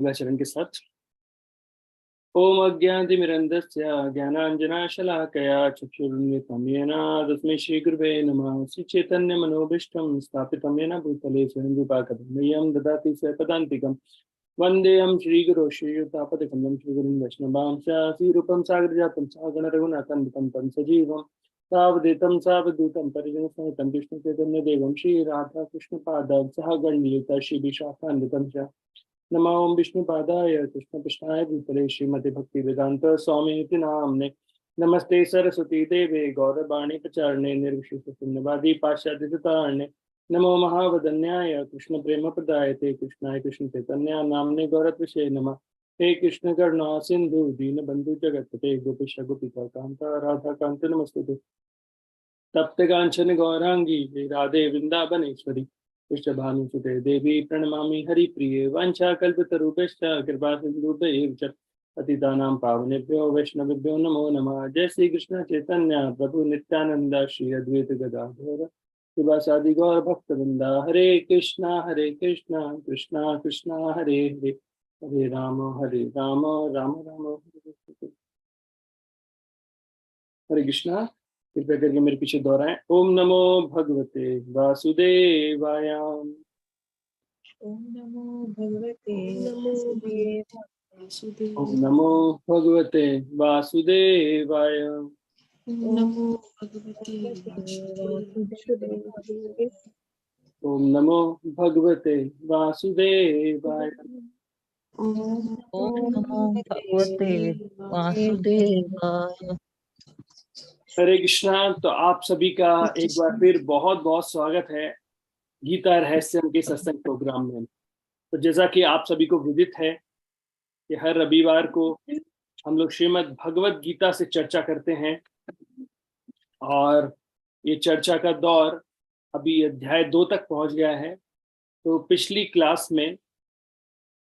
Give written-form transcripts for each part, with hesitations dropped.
चरण के साथ। ओम अज्ञानतिमिरन्धस्य ज्ञानाञ्जनशलाकया चक्षुरुन्मिलितं येन तस्मै श्रीगुरुवे नमः। श्रीचैतन्यमनोभीष्टं स्थापितं येन भूतले स्वयं रूपाकथं ददाति स्वपदान्तिकं। वन्देऽहं श्रीगुरो श्रीयुतापतिकमलं श्रीगुरुं वैष्णवांश्च श्रीरूपं सागरजातं सगणरघुनाथान्वितं तं सजीवं सावधूतं सावधूतं परिजनसहितं कृष्णचैतन्यदेवं श्रीराधाकृष्णपादां सह गणलीता श्रीविशाखान्वितं च। नमो ओम विष्णुपादाय कृष्णपृष्ठाय भूतले श्रीमते भक्ति वेदांत स्वामी नामने। नमस्ते सरस्वती देवे गौरवाणी प्रचारणे निर्विशेष शून्यवादी पाश्चात्य सुतारणे। नमो महावदन्याय कृष्ण प्रेम प्रदायते कृष्णाय कृष्ण चैतन्य नामने गौरत्विषे नमः। हे कृष्ण करुणा सिंधु दीन बंधु जगतपते गोपेश गोपिका कांता राधा कांत नमस्तुते। तप्त कांचन गौरांगी राधे वृंदावनेश्वरी पृष्ठभानुसुते देवी प्रणमामि हरिप्रिये। वाञ्छाकल्पतरुभ्यश्च कृपासिन्धुभ्यैव च पतितानां पावनेभ्यो वैष्णवेभ्यो नमो नमः। जय श्री कृष्ण चैतन्य प्रभु नित्यानंद श्री अद्वैत गदाधर शिवासादि गौर भक्तवृंदा। हरे कृष्णा कृष्णा कृष्णा हरे हरे हरे राम राम राम हरे हरे। हरे कृष्णा। कृपया करके मेरे पीछे दोहराएं। ओम नमो भगवते वासुदेवाय। ओम नमो भगवते वासुदेवाय। ओम नमो भगवते वासुदेवाय। ओम नमो भगवते वासुदेवाय। ओम नमो भगवते वासुदेवाय। ओम नमो भगवते वासुदेवाय। हरे कृष्णा। तो आप सभी का एक बार फिर बहुत बहुत स्वागत है गीता रहस्यम के सत्संग प्रोग्राम में। तो जैसा कि आप सभी को विदित है कि हर रविवार को हम लोग श्रीमद् भगवत गीता से चर्चा करते हैं और ये चर्चा का दौर अभी अध्याय 2 तक पहुंच गया है। तो पिछली क्लास में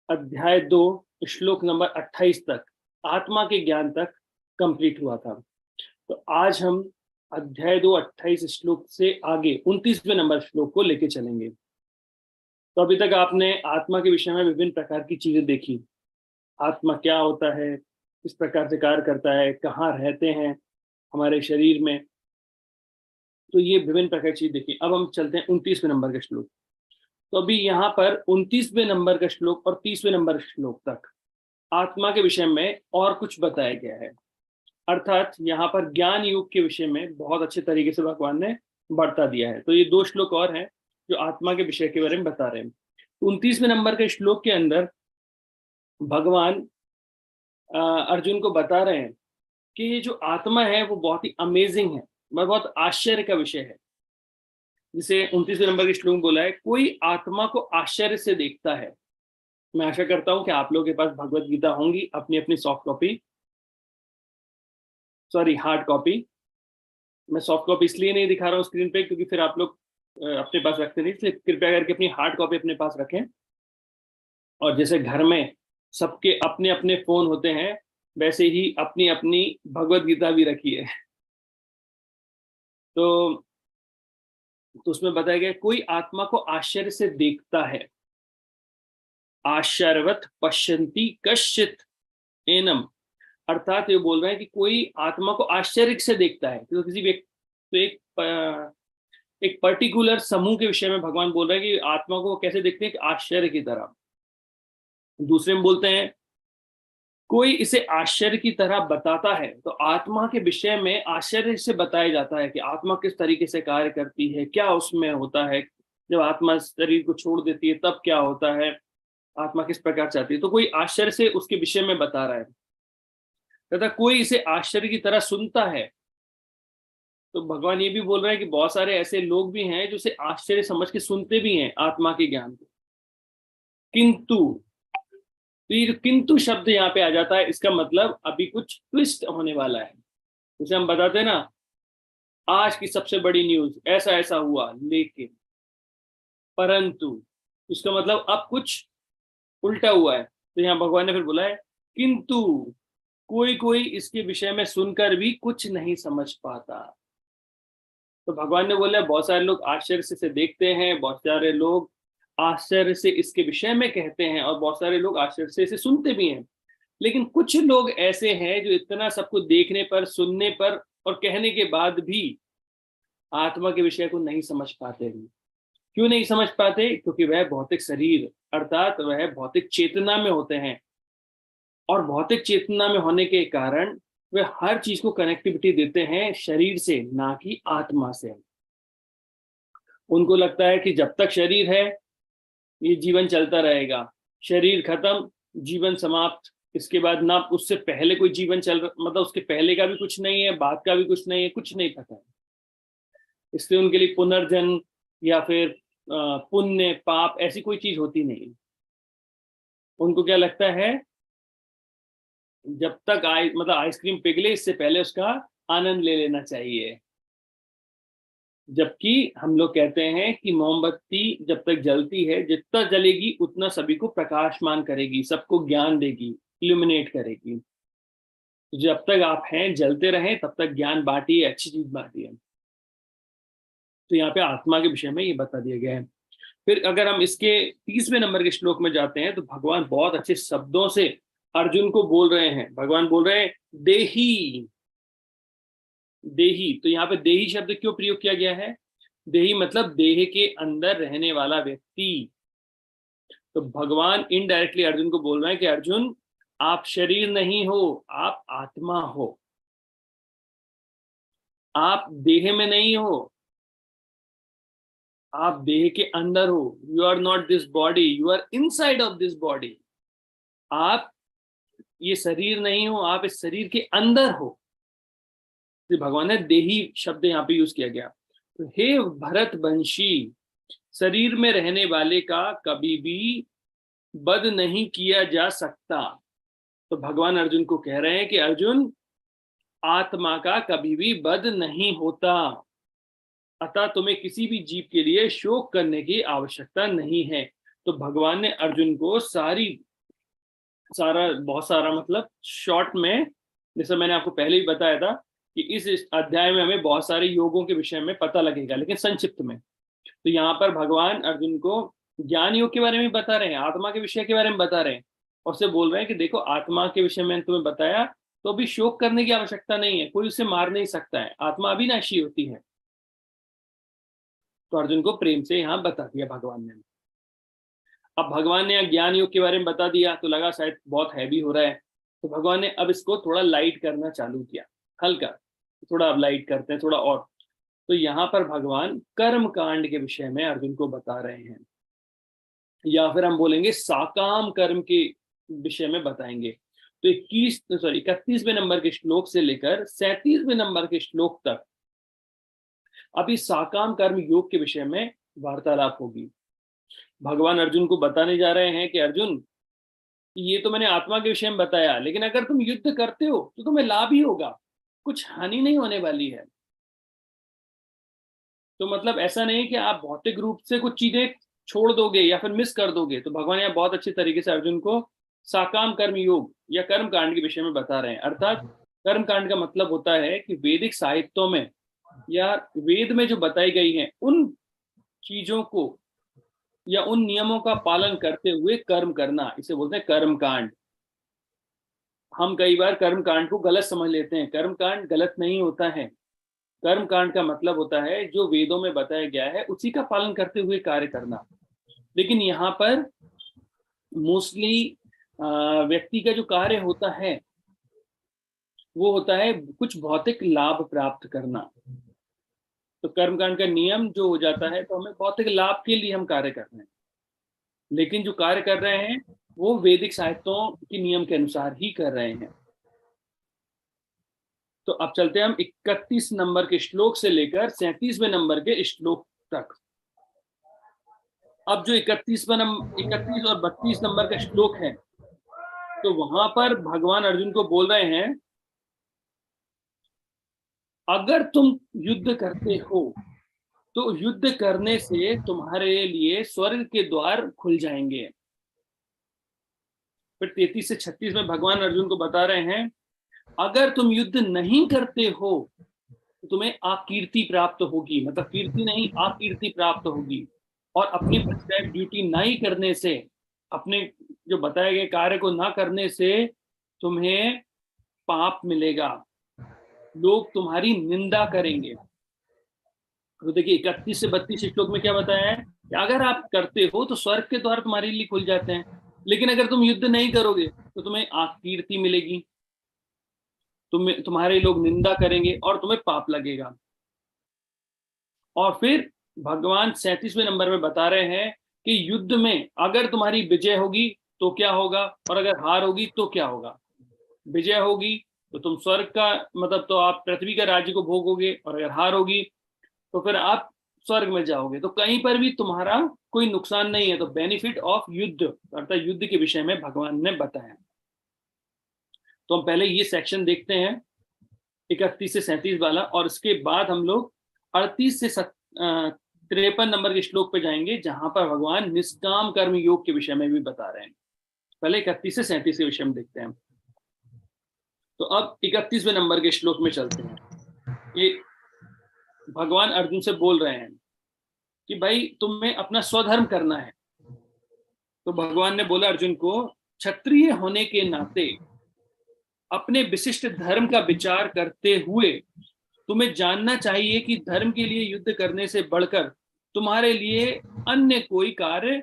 अध्याय 2 श्लोक नंबर 28 तक आत्मा के ज्ञान तक कंप्लीट हुआ था। तो आज हम अध्याय 2 28 श्लोक से आगे 29वें नंबर श्लोक को लेके चलेंगे। तो अभी तक आपने आत्मा के विषय में विभिन्न प्रकार की चीजें देखी। आत्मा क्या होता है, किस प्रकार से कार्य करता है, कहाँ रहते हैं हमारे शरीर में, तो ये विभिन्न प्रकार की चीज देखी। अब हम चलते हैं 29वें नंबर के श्लोक। तो अभी यहाँ पर 29वें नंबर का श्लोक और 30वें नंबर श्लोक तक आत्मा के विषय में और कुछ बताया गया है। अर्थात यहाँ पर ज्ञान योग के विषय में बहुत अच्छे तरीके से भगवान ने बढ़ता दिया है। तो ये 2 श्लोक और हैं जो आत्मा के विषय के बारे में बता रहे हैं। 29वें नंबर के श्लोक के अंदर भगवान अर्जुन को बता रहे हैं कि ये जो आत्मा है वो बहुत ही अमेजिंग है, बहुत आश्चर्य का विषय है। जिसे 29वें नंबर के श्लोक में बोला है, कोई आत्मा को आश्चर्य से देखता है। मैं आशा करता हूं कि आप लोगों के पास भगवत गीता होंगी, अपनी अपनी soft copy, sorry hard copy. मैं सॉफ्ट कॉपी इसलिए नहीं दिखा रहा हूँ स्क्रीन पे क्योंकि फिर आप लोग अपने पास रखते नहीं, इसलिए कृपया करके अपनी हार्ड कॉपी अपने पास रखें। और जैसे घर में सबके अपने अपने फोन होते हैं, वैसे ही अपनी अपनी भगवत गीता भी रखी है। तो उसमें बताया गया कोई आत्मा को आश्चर्य से देखता है। आश्चर्यवत पश्यन्ति कश्चित एनम। अर्थात ये बोल रहे हैं कि कोई आत्मा को आश्चर्य से देखता है। तो किसी व्यक्ति, तो एक पर्टिकुलर समूह के विषय में भगवान बोल रहे हैं कि आत्मा को कैसे देखते हैं कि आश्चर्य की तरह। दूसरे में बोलते हैं कोई इसे आश्चर्य की तरह बताता है। तो आत्मा के विषय में आश्चर्य से बताया जाता है कि आत्मा किस तरीके से कार्य करती है, क्या उसमें होता है, जब आत्मा शरीर को छोड़ देती है तब क्या होता है, आत्मा किस प्रकार से आती है। तो कोई आश्चर्य से उसके विषय में बता रहा है। तथा कोई इसे आश्चर्य की तरह सुनता है। तो भगवान ये भी बोल रहे हैं कि बहुत सारे ऐसे लोग भी हैं जो इसे आश्चर्य समझ के सुनते भी हैं आत्मा के ज्ञान को। किंतु, तो ये जो किंतु शब्द यहाँ पे आ जाता है, इसका मतलब अभी कुछ ट्विस्ट होने वाला है। जैसे हम बताते हैं ना, आज की सबसे बड़ी न्यूज ऐसा ऐसा हुआ, लेकिन, परंतु, इसका मतलब अब कुछ उल्टा हुआ है। तो यहाँ भगवान ने फिर बोला है किंतु कोई कोई इसके विषय में सुनकर भी कुछ नहीं समझ पाता। तो भगवान ने बोला बहुत सारे लोग आश्चर्य से देखते हैं, बहुत सारे लोग आश्चर्य से इसके विषय में कहते हैं और बहुत सारे लोग आश्चर्य से इसे सुनते भी हैं। लेकिन कुछ लोग ऐसे हैं जो इतना सबको देखने पर, सुनने पर और कहने के बाद भी आत्मा के विषय को नहीं समझ पाते हैं। क्यों नहीं समझ पाते? क्योंकि वह भौतिक शरीर अर्थात वह भौतिक चेतना में होते हैं, और भौतिक चेतना में होने के कारण वे हर चीज को कनेक्टिविटी देते हैं शरीर से, ना कि आत्मा से। उनको लगता है कि जब तक शरीर है ये जीवन चलता रहेगा, शरीर खत्म, जीवन समाप्त, इसके बाद ना उससे पहले कोई जीवन चल रहा, मतलब उसके पहले का भी कुछ नहीं है, बाद का भी कुछ नहीं है, कुछ नहीं पता है। इसलिए उनके लिए पुनर्जन्म या फिर पुण्य पाप ऐसी कोई चीज होती नहीं। उनको क्या लगता है, जब तक मतलब आइसक्रीम पिघले इससे पहले उसका आनंद ले लेना चाहिए। जबकि हम लोग कहते हैं कि मोमबत्ती जब तक जलती है, जितना जलेगी उतना सभी को प्रकाशमान करेगी, सबको ज्ञान देगी, इल्यूमिनेट करेगी। तो जब तक आप हैं जलते रहें, तब तक ज्ञान बांटिए, अच्छी चीज बांटिए। तो यहाँ पे आत्मा के विषय में ये बता दिया गया है। फिर अगर हम इसके 30वें नंबर के श्लोक में जाते हैं तो भगवान बहुत अच्छे शब्दों से अर्जुन को बोल रहे हैं। भगवान बोल रहे हैं देही देही। तो यहाँ पे देही शब्द क्यों प्रयोग किया गया है? देही मतलब देह के अंदर रहने वाला व्यक्ति। तो भगवान इनडायरेक्टली अर्जुन को बोल रहे हैं कि अर्जुन, आप शरीर नहीं हो, आप आत्मा हो, आप देह में नहीं हो, आप देह के अंदर हो। You are not this body, you are inside of this body. आप ये शरीर नहीं हो, आप इस शरीर के अंदर हो। तो भगवान ने देही शब्द यहाँ पे यूज किया गया। तो हे भरत वंशी, शरीर में रहने वाले का कभी भी वध नहीं किया जा सकता। तो भगवान अर्जुन को कह रहे हैं कि अर्जुन, आत्मा का कभी भी वध नहीं होता, अतः तुम्हें किसी भी जीव के लिए शोक करने की आवश्यकता नहीं है। तो भगवान ने अर्जुन को बहुत सारा मतलब शॉर्ट में, जैसे मैंने आपको पहले ही बताया था कि इस अध्याय में हमें बहुत सारे योगों के विषय में पता लगेगा, लेकिन संक्षिप्त में। तो यहाँ पर भगवान अर्जुन को ज्ञान योग के बारे में बता रहे हैं, आत्मा के विषय के बारे में बता रहे हैं, और से बोल रहे हैं कि देखो, आत्मा के विषय में तुम्हें बताया तो अभी शोक करने की आवश्यकता नहीं है, कोई उसे मार नहीं सकता है, आत्मा अविनाशी होती है। तो अर्जुन को प्रेम से यहाँ बता दिया भगवान ने। अब भगवान ने ज्ञान योग के बारे में बता दिया तो लगा शायद बहुत हैवी हो रहा है, तो भगवान ने अब इसको थोड़ा लाइट करना चालू किया, हल्का, थोड़ा अब लाइट करते हैं थोड़ा और। तो यहाँ पर भगवान कर्म कांड के विषय में अर्जुन को बता रहे हैं, या फिर हम बोलेंगे साकाम कर्म के विषय में बताएंगे। तो 31वें नंबर के श्लोक से लेकर 37वें नंबर के श्लोक तक अभी साकाम कर्म योग के विषय में वार्तालाप होगी। भगवान अर्जुन को बताने जा रहे हैं कि अर्जुन, ये तो मैंने आत्मा के विषय में बताया, लेकिन अगर तुम युद्ध करते हो तो तुम्हें लाभ ही होगा, कुछ हानि नहीं होने वाली है। तो मतलब ऐसा नहीं कि आप भौतिक रूप से कुछ चीजें छोड़ दोगे या फिर मिस कर दोगे। तो भगवान यहाँ बहुत अच्छे तरीके से अर्जुन को साकाम कर्म योग या कर्म कांड के विषय में बता रहे हैं। अर्थात कर्म कांड का मतलब होता है कि वैदिक साहित्यों में या वेद में जो बताई गई हैं उन चीजों को या उन नियमों का पालन करते हुए कर्म करना, इसे बोलते हैं कर्म कांड। हम कई बार कर्म कांड को गलत समझ लेते हैं। कर्म कांड गलत नहीं होता है। कर्म कांड का मतलब होता है जो वेदों में बताया गया है उसी का पालन करते हुए कार्य करना। लेकिन यहाँ पर मोस्टली व्यक्ति का जो कार्य होता है वो होता है कुछ भौतिक लाभ प्राप्त करना। तो कर्मकांड का नियम जो हो जाता है तो हमें भौतिक लाभ के लिए हम कार्य कर रहे हैं, लेकिन जो कार्य कर रहे हैं वो वैदिक साहित्यों के नियम के अनुसार ही कर रहे हैं। तो अब चलते हैं हम 31 नंबर के श्लोक से लेकर 37वें नंबर के श्लोक तक। अब जो 31 और 32 नंबर का श्लोक है, तो वहां पर भगवान अर्जुन को बोल रहे हैं, अगर तुम युद्ध करते हो तो युद्ध करने से तुम्हारे लिए स्वर्ग के द्वार खुल जाएंगे। फिर 33 से 36 में भगवान अर्जुन को बता रहे हैं, अगर तुम युद्ध नहीं करते हो तो तुम्हें अकीर्ति प्राप्त होगी, मतलब कीर्ति नहीं अकीर्ति प्राप्त होगी। और अपनी प्रिस्क्राइब ड्यूटी नहीं करने से, अपने जो बताए गए कार्य को ना करने से तुम्हें पाप मिलेगा, लोग तुम्हारी निंदा करेंगे। तो देखिए 31 से 32 श्लोक में क्या बताया है कि अगर आप करते हो तो स्वर्ग के द्वार तुम्हारे लिए खुल जाते हैं, लेकिन अगर तुम युद्ध नहीं करोगे तो तुम्हें कीर्ति मिलेगी, तुम्हारे लोग निंदा करेंगे और तुम्हें पाप लगेगा। और फिर भगवान 37वें नंबर में बता रहे हैं कि युद्ध में अगर तुम्हारी विजय होगी तो क्या होगा, और अगर हार होगी तो क्या होगा। विजय होगी तो तुम स्वर्ग का मतलब तो आप पृथ्वी का राज्य को भोगोगे, और अगर हार होगी तो फिर आप स्वर्ग में जाओगे। तो कहीं पर भी तुम्हारा कोई नुकसान नहीं है। तो बेनिफिट ऑफ युद्ध अर्थात युद्ध के विषय में भगवान ने बताया। तो हम पहले ये सेक्शन देखते हैं 31 से 37 वाला, और इसके बाद हम लोग 38 से 53 नंबर के श्लोक पे जाएंगे, जहां पर भगवान निष्काम कर्म योग के विषय में भी बता रहे हैं। पहले 31 से 37 के विषय में देखते हैं। तो अब 31वें नंबर के श्लोक में चलते हैं। ये भगवान अर्जुन से बोल रहे हैं कि भाई तुम्हें अपना स्वधर्म करना है। तो भगवान ने बोला अर्जुन को, क्षत्रिय होने के नाते अपने विशिष्ट धर्म का विचार करते हुए तुम्हें जानना चाहिए कि धर्म के लिए युद्ध करने से बढ़कर तुम्हारे लिए अन्य कोई कार्य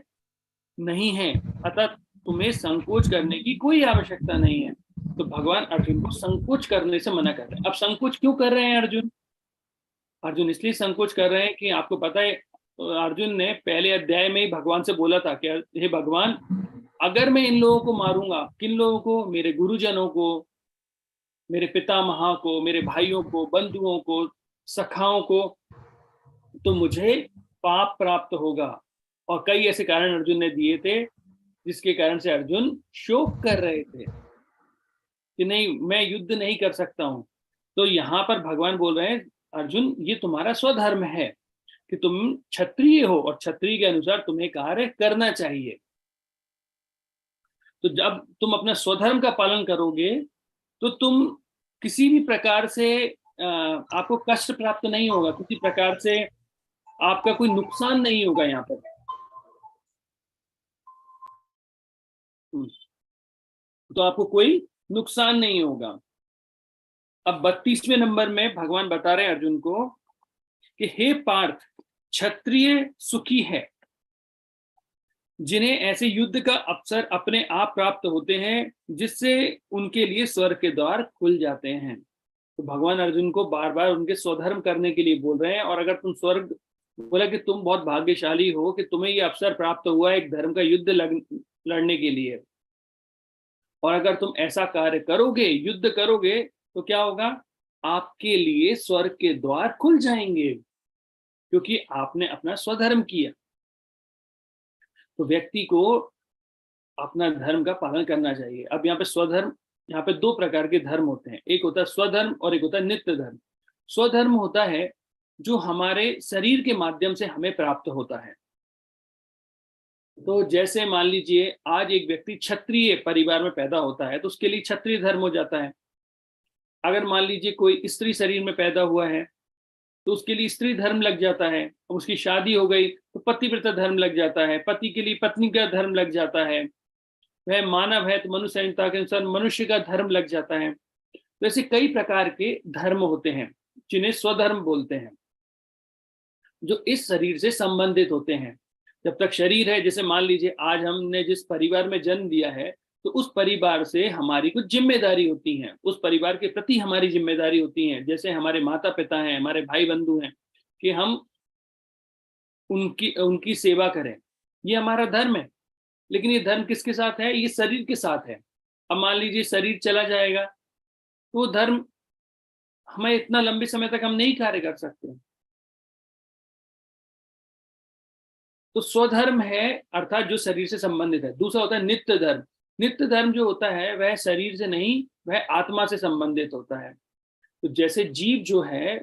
नहीं है, अतः तुम्हें संकोच करने की कोई आवश्यकता नहीं है। तो भगवान अर्जुन को संकोच करने से मना कर रहे हैं। अब संकोच क्यों कर रहे हैं अर्जुन? अर्जुन इसलिए संकोच कर रहे हैं कि आपको पता है अर्जुन ने पहले अध्याय में ही भगवान से बोला था कि हे भगवान, अगर मैं इन लोगों को मारूंगा, किन लोगों को? मेरे गुरुजनों को, मेरे पितामह को, मेरे भाइयों को, बंधुओं को, सखाओं को, तो मुझे पाप प्राप्त होगा। और कई ऐसे कारण अर्जुन ने दिए थे जिसके कारण से अर्जुन शोक कर रहे थे कि नहीं, मैं युद्ध नहीं कर सकता हूं। तो यहां पर भगवान बोल रहे हैं अर्जुन, ये तुम्हारा स्वधर्म है कि तुम क्षत्रिय हो और क्षत्रिय के अनुसार तुम्हें कार्य करना चाहिए। तो जब तुम अपना स्वधर्म का पालन करोगे तो तुम किसी भी प्रकार से आपको कष्ट प्राप्त नहीं होगा, किसी प्रकार से आपका कोई नुकसान नहीं होगा यहाँ पर। तो आपको कोई नुकसान नहीं होगा। अब 32वें नंबर में भगवान बता रहे हैं अर्जुन को कि हे पार्थ, क्षत्रिय सुखी है जिन्हें ऐसे युद्ध का अवसर अपने आप प्राप्त होते हैं, जिससे उनके लिए स्वर्ग के द्वार खुल जाते हैं। तो भगवान अर्जुन को बार बार उनके स्वधर्म करने के लिए बोल रहे हैं। और अगर तुम स्वर्ग, बोला कि तुम बहुत भाग्यशाली हो कि तुम्हें ये अवसर प्राप्त हुआ एक धर्म का युद्ध लड़ने के लिए, और अगर तुम ऐसा कार्य करोगे, युद्ध करोगे, तो क्या होगा? आपके लिए स्वर्ग के द्वार खुल जाएंगे, क्योंकि आपने अपना स्वधर्म किया। तो व्यक्ति को अपना धर्म का पालन करना चाहिए। अब यहाँ पे स्वधर्म, यहाँ पे दो प्रकार के धर्म होते हैं, एक होता है स्वधर्म और एक होता है नित्य धर्म। स्वधर्म होता है जो हमारे शरीर के माध्यम से हमें प्राप्त होता है। तो जैसे मान लीजिए आज एक व्यक्ति क्षत्रिय परिवार में पैदा होता है तो उसके लिए क्षत्रिय धर्म हो जाता है। अगर मान लीजिए कोई स्त्री शरीर में पैदा हुआ है तो उसके लिए स्त्री धर्म लग जाता है। अब उसकी शादी हो गई तो पतिव्रता धर्म लग जाता है, पति के लिए पत्नी का धर्म लग जाता है, वह मानव है तो मनुष्य संहिता के अनुसार मनुष्य का धर्म लग जाता है। तो ऐसे कई प्रकार के धर्म होते हैं जिन्हें स्वधर्म बोलते हैं, जो इस शरीर से संबंधित होते हैं। जब तक शरीर है, जैसे मान लीजिए आज हमने जिस परिवार में जन्म दिया है तो उस परिवार से हमारी कुछ जिम्मेदारी होती है, उस परिवार के प्रति हमारी जिम्मेदारी होती है। जैसे हमारे माता पिता हैं, हमारे भाई बंधु हैं, कि हम उनकी उनकी सेवा करें, ये हमारा धर्म है। लेकिन ये धर्म किसके साथ है? ये शरीर के साथ है। अब मान लीजिए शरीर चला जाएगा तो वो धर्म हमें इतना लंबे समय तक हम नहीं कार्य कर सकते। तो स्वधर्म है अर्थात जो शरीर से संबंधित है। दूसरा होता है नित्य धर्म। नित्य धर्म जो होता है वह शरीर से नहीं, वह आत्मा से संबंधित होता है। तो जैसे जीव जो है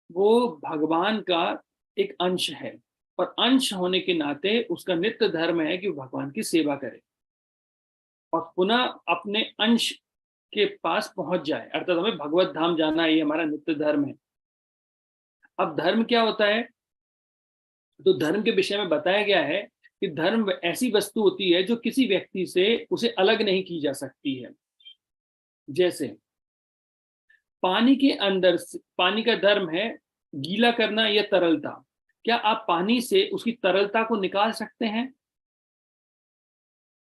वो भगवान का एक अंश है, और अंश होने के नाते उसका नित्य धर्म है कि वो भगवान की सेवा करे और पुनः अपने अंश के पास पहुंच जाए, अर्थात हमें भगवत धाम जाना, ये हमारा नित्य धर्म है। अब धर्म क्या होता है? तो धर्म के विषय में बताया गया है कि धर्म ऐसी वस्तु होती है जो किसी व्यक्ति से उसे अलग नहीं की जा सकती है। जैसे पानी के अंदर पानी का धर्म है गीला करना या तरलता। क्या आप पानी से उसकी तरलता को निकाल सकते हैं?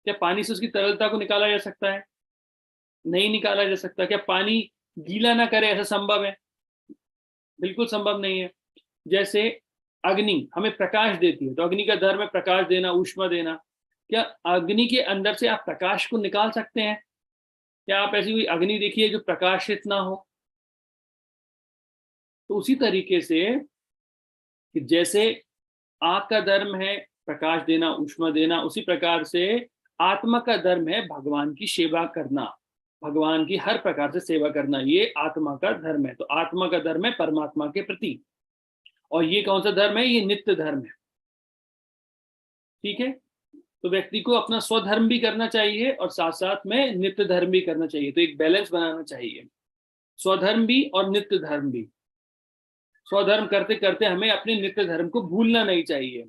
क्या पानी से उसकी तरलता को निकाला जा सकता है? नहीं निकाला जा सकता। क्या पानी गीला ना करे, ऐसा संभव है? बिल्कुल संभव नहीं है। जैसे अग्नि हमें प्रकाश देती है, तो अग्नि का धर्म है प्रकाश देना, ऊष्मा देना। क्या अग्नि के अंदर से आप प्रकाश को निकाल सकते हैं? क्या आप ऐसी कोई अग्नि देखिए जो प्रकाशित ना हो? तो उसी तरीके से कि जैसे आग का धर्म है प्रकाश देना, ऊष्मा देना, उसी प्रकार से आत्मा का धर्म है भगवान की सेवा करना, भगवान की हर प्रकार से सेवा करना। ये आत्मा का धर्म है। तो आत्मा का धर्म है परमात्मा के प्रति। और ये कौन सा धर्म है? ये नित्य धर्म है। ठीक है। तो व्यक्ति को अपना स्वधर्म भी करना चाहिए और साथ साथ में नित्य धर्म भी करना चाहिए। तो एक बैलेंस बनाना चाहिए, स्वधर्म भी और नित्य धर्म भी। स्वधर्म करते करते हमें अपने नित्य धर्म को भूलना नहीं चाहिए।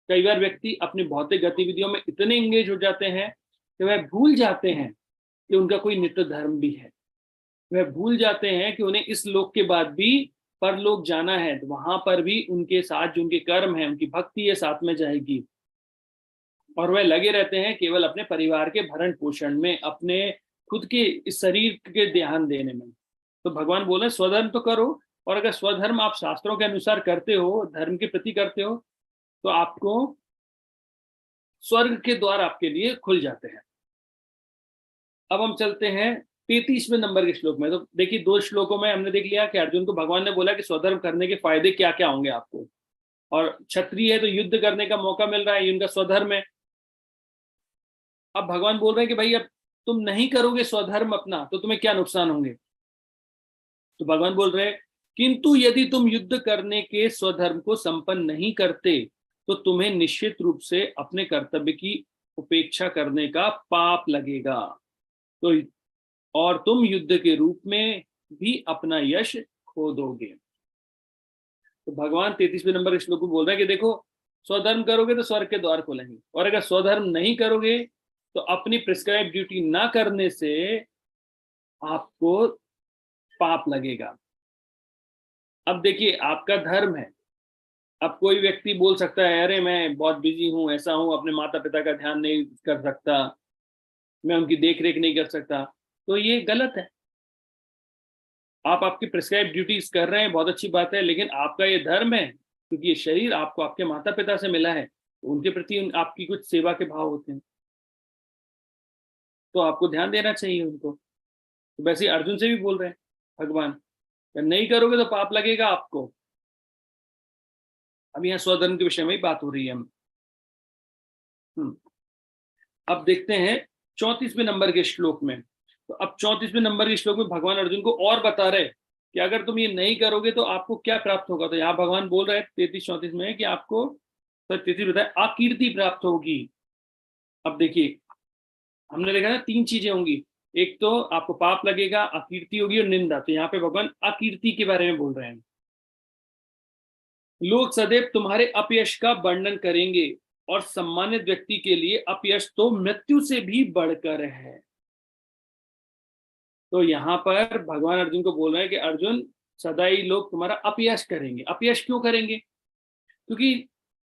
कई बार व्यक्ति अपनी भौतिक गतिविधियों में इतने इंगेज हो जाते हैं कि वह भूल जाते हैं कि उनका कोई नित्य धर्म भी है। वह भूल जाते हैं कि उन्हें इस लोक के बाद भी परलोक जाना है, तो वहां पर भी उनके साथ जो उनके कर्म है, उनकी भक्ति है, साथ में जाएगी। और वह लगे रहते हैं केवल अपने परिवार के भरण पोषण में, अपने खुद के इस शरीर के ध्यान देने में। तो भगवान बोले स्वधर्म तो करो, और अगर स्वधर्म आप शास्त्रों के अनुसार करते हो, धर्म के प्रति करते हो, तो आपको स्वर्ग के द्वार आपके लिए खुल जाते हैं। अब हम चलते हैं 33वें नंबर के श्लोक में। तो देखिए, 2 श्लोकों में हमने देख लिया कि अर्जुन को भगवान ने बोला कि स्वधर्म करने के फायदे क्या क्या होंगे आपको। और क्षत्रिय है तो युद्ध करने का मौका मिल रहा है, ये उनका स्वधर्म है। अब भगवान बोल रहे हैं कि भाई अब तुम नहीं करोगे स्वधर्म अपना तो तुम्हें क्या नुकसान होंगे। तो भगवान बोल रहे हैं किंतु यदि तुम युद्ध करने के स्वधर्म को संपन्न नहीं करते तो तुम्हें निश्चित रूप से अपने कर्तव्य की उपेक्षा करने का पाप लगेगा। तो और तुम युद्ध के रूप में भी अपना यश खो दोगे। तो भगवान 33वें नंबर के श्लोक में बोल रहे हैं कि देखो, स्वधर्म करोगे तो स्वर्ग के द्वार खोलेंगे, और अगर स्वधर्म नहीं करोगे तो अपनी प्रिस्क्राइब ड्यूटी ना करने से आपको पाप लगेगा। अब देखिए, आपका धर्म है। अब कोई व्यक्ति बोल सकता है अरे मैं बहुत बिजी हूं, ऐसा हूं, अपने माता पिता का ध्यान नहीं कर सकता, मैं उनकी देख रेख नहीं कर सकता। तो ये गलत है। आप आपकी प्रिस्क्राइब ड्यूटीज कर रहे हैं, बहुत अच्छी बात है, लेकिन आपका ये धर्म है, क्योंकि ये शरीर आपको आपके माता पिता से मिला है, तो उनके प्रति आपकी कुछ सेवा के भाव होते हैं, तो आपको ध्यान देना चाहिए उनको। तो वैसे अर्जुन से भी बोल रहे हैं भगवान, नहीं करोगे तो पाप लगेगा आपको। अब यहाँ स्वधर्म के विषय में ही बात हो रही है। अब देखते हैं 34वें नंबर के श्लोक में। तो अब 34वें नंबर के श्लोक में भगवान अर्जुन को और बता रहे कि अगर तुम ये नहीं करोगे तो आपको क्या प्राप्त होगा। तो यहाँ भगवान बोल रहे हैं 33-34 में कि आपको, तो 33 बताया, अकीर्ति प्राप्त होगी। अब देखिए, हमने देखा ना 3 चीजें होंगी, एक तो आपको पाप लगेगा, अकीर्ति होगी और निंदा। तो यहाँ पे भगवान अकीर्ति के बारे में बोल रहे हैं। लोग सदैव तुम्हारे अपयश का वर्णन करेंगे और सम्मानित व्यक्ति के लिए अपयश तो मृत्यु से भी बढ़कर है। तो यहाँ पर भगवान अर्जुन को बोल रहे हैं कि अर्जुन, सदा ही लोग तुम्हारा अपयश करेंगे। अपयश क्यों करेंगे? क्योंकि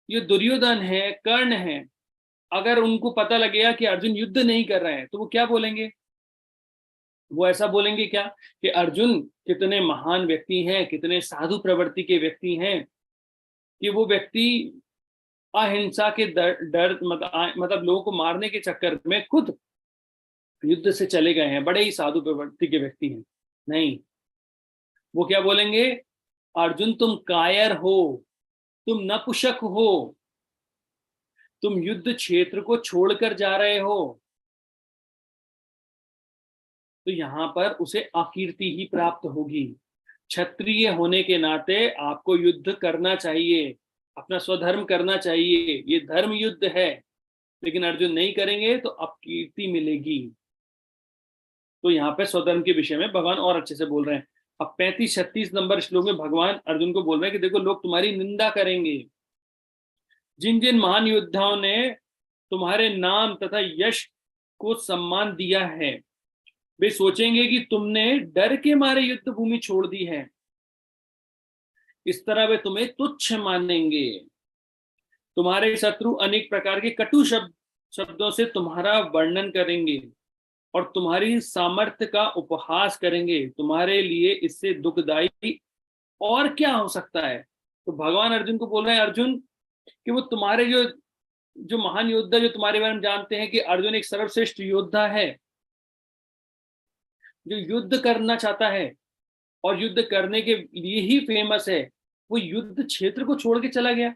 ये दुर्योधन है, कर्ण है, अगर उनको पता लगेगा कि अर्जुन युद्ध नहीं कर रहे हैं तो वो क्या बोलेंगे? वो ऐसा बोलेंगे क्या कि अर्जुन कितने महान व्यक्ति हैं, कितने साधु प्रवृत्ति के व्यक्ति हैं, कि वो व्यक्ति अहिंसा के डर मतलब लोगों को मारने के चक्कर में खुद युद्ध से चले गए हैं, बड़े ही साधु प्रवृत्ति के व्यक्ति हैं। नहीं, वो क्या बोलेंगे? अर्जुन तुम कायर हो, तुम नपुंसक हो, तुम युद्ध क्षेत्र को छोड़कर जा रहे हो। तो यहां पर उसे अकीर्ति ही प्राप्त होगी। क्षत्रिय होने के नाते आपको युद्ध करना चाहिए, अपना स्वधर्म करना चाहिए, ये धर्म युद्ध है। लेकिन अर्जुन नहीं करेंगे तो अपकीर्ति मिलेगी। तो यहाँ पे स्वधर्म के विषय में भगवान और अच्छे से बोल रहे हैं। अब 35-36 नंबर श्लोक में भगवान अर्जुन को बोल रहे हैं कि देखो, लोग तुम्हारी निंदा करेंगे, जिन जिन महान योद्धाओं ने तुम्हारे नाम तथा यश को सम्मान दिया है, वे सोचेंगे कि तुमने डर के मारे युद्ध भूमि छोड़ दी है। इस तरह वे तुम्हें तुच्छ मानेंगे। तुम्हारे शत्रु अनेक प्रकार के कटु शब्दों से तुम्हारा वर्णन करेंगे और तुम्हारी सामर्थ्य का उपहास करेंगे। तुम्हारे लिए इससे दुखदाई और क्या हो सकता है। तो भगवान अर्जुन को बोल रहे हैं, अर्जुन, कि वो तुम्हारे जो जो महान योद्धा, जो तुम्हारे बारे में जानते हैं कि अर्जुन एक सर्वश्रेष्ठ योद्धा है, जो युद्ध करना चाहता है और युद्ध करने के लिए ही फेमस है, वो युद्ध क्षेत्र को छोड़ के चला गया।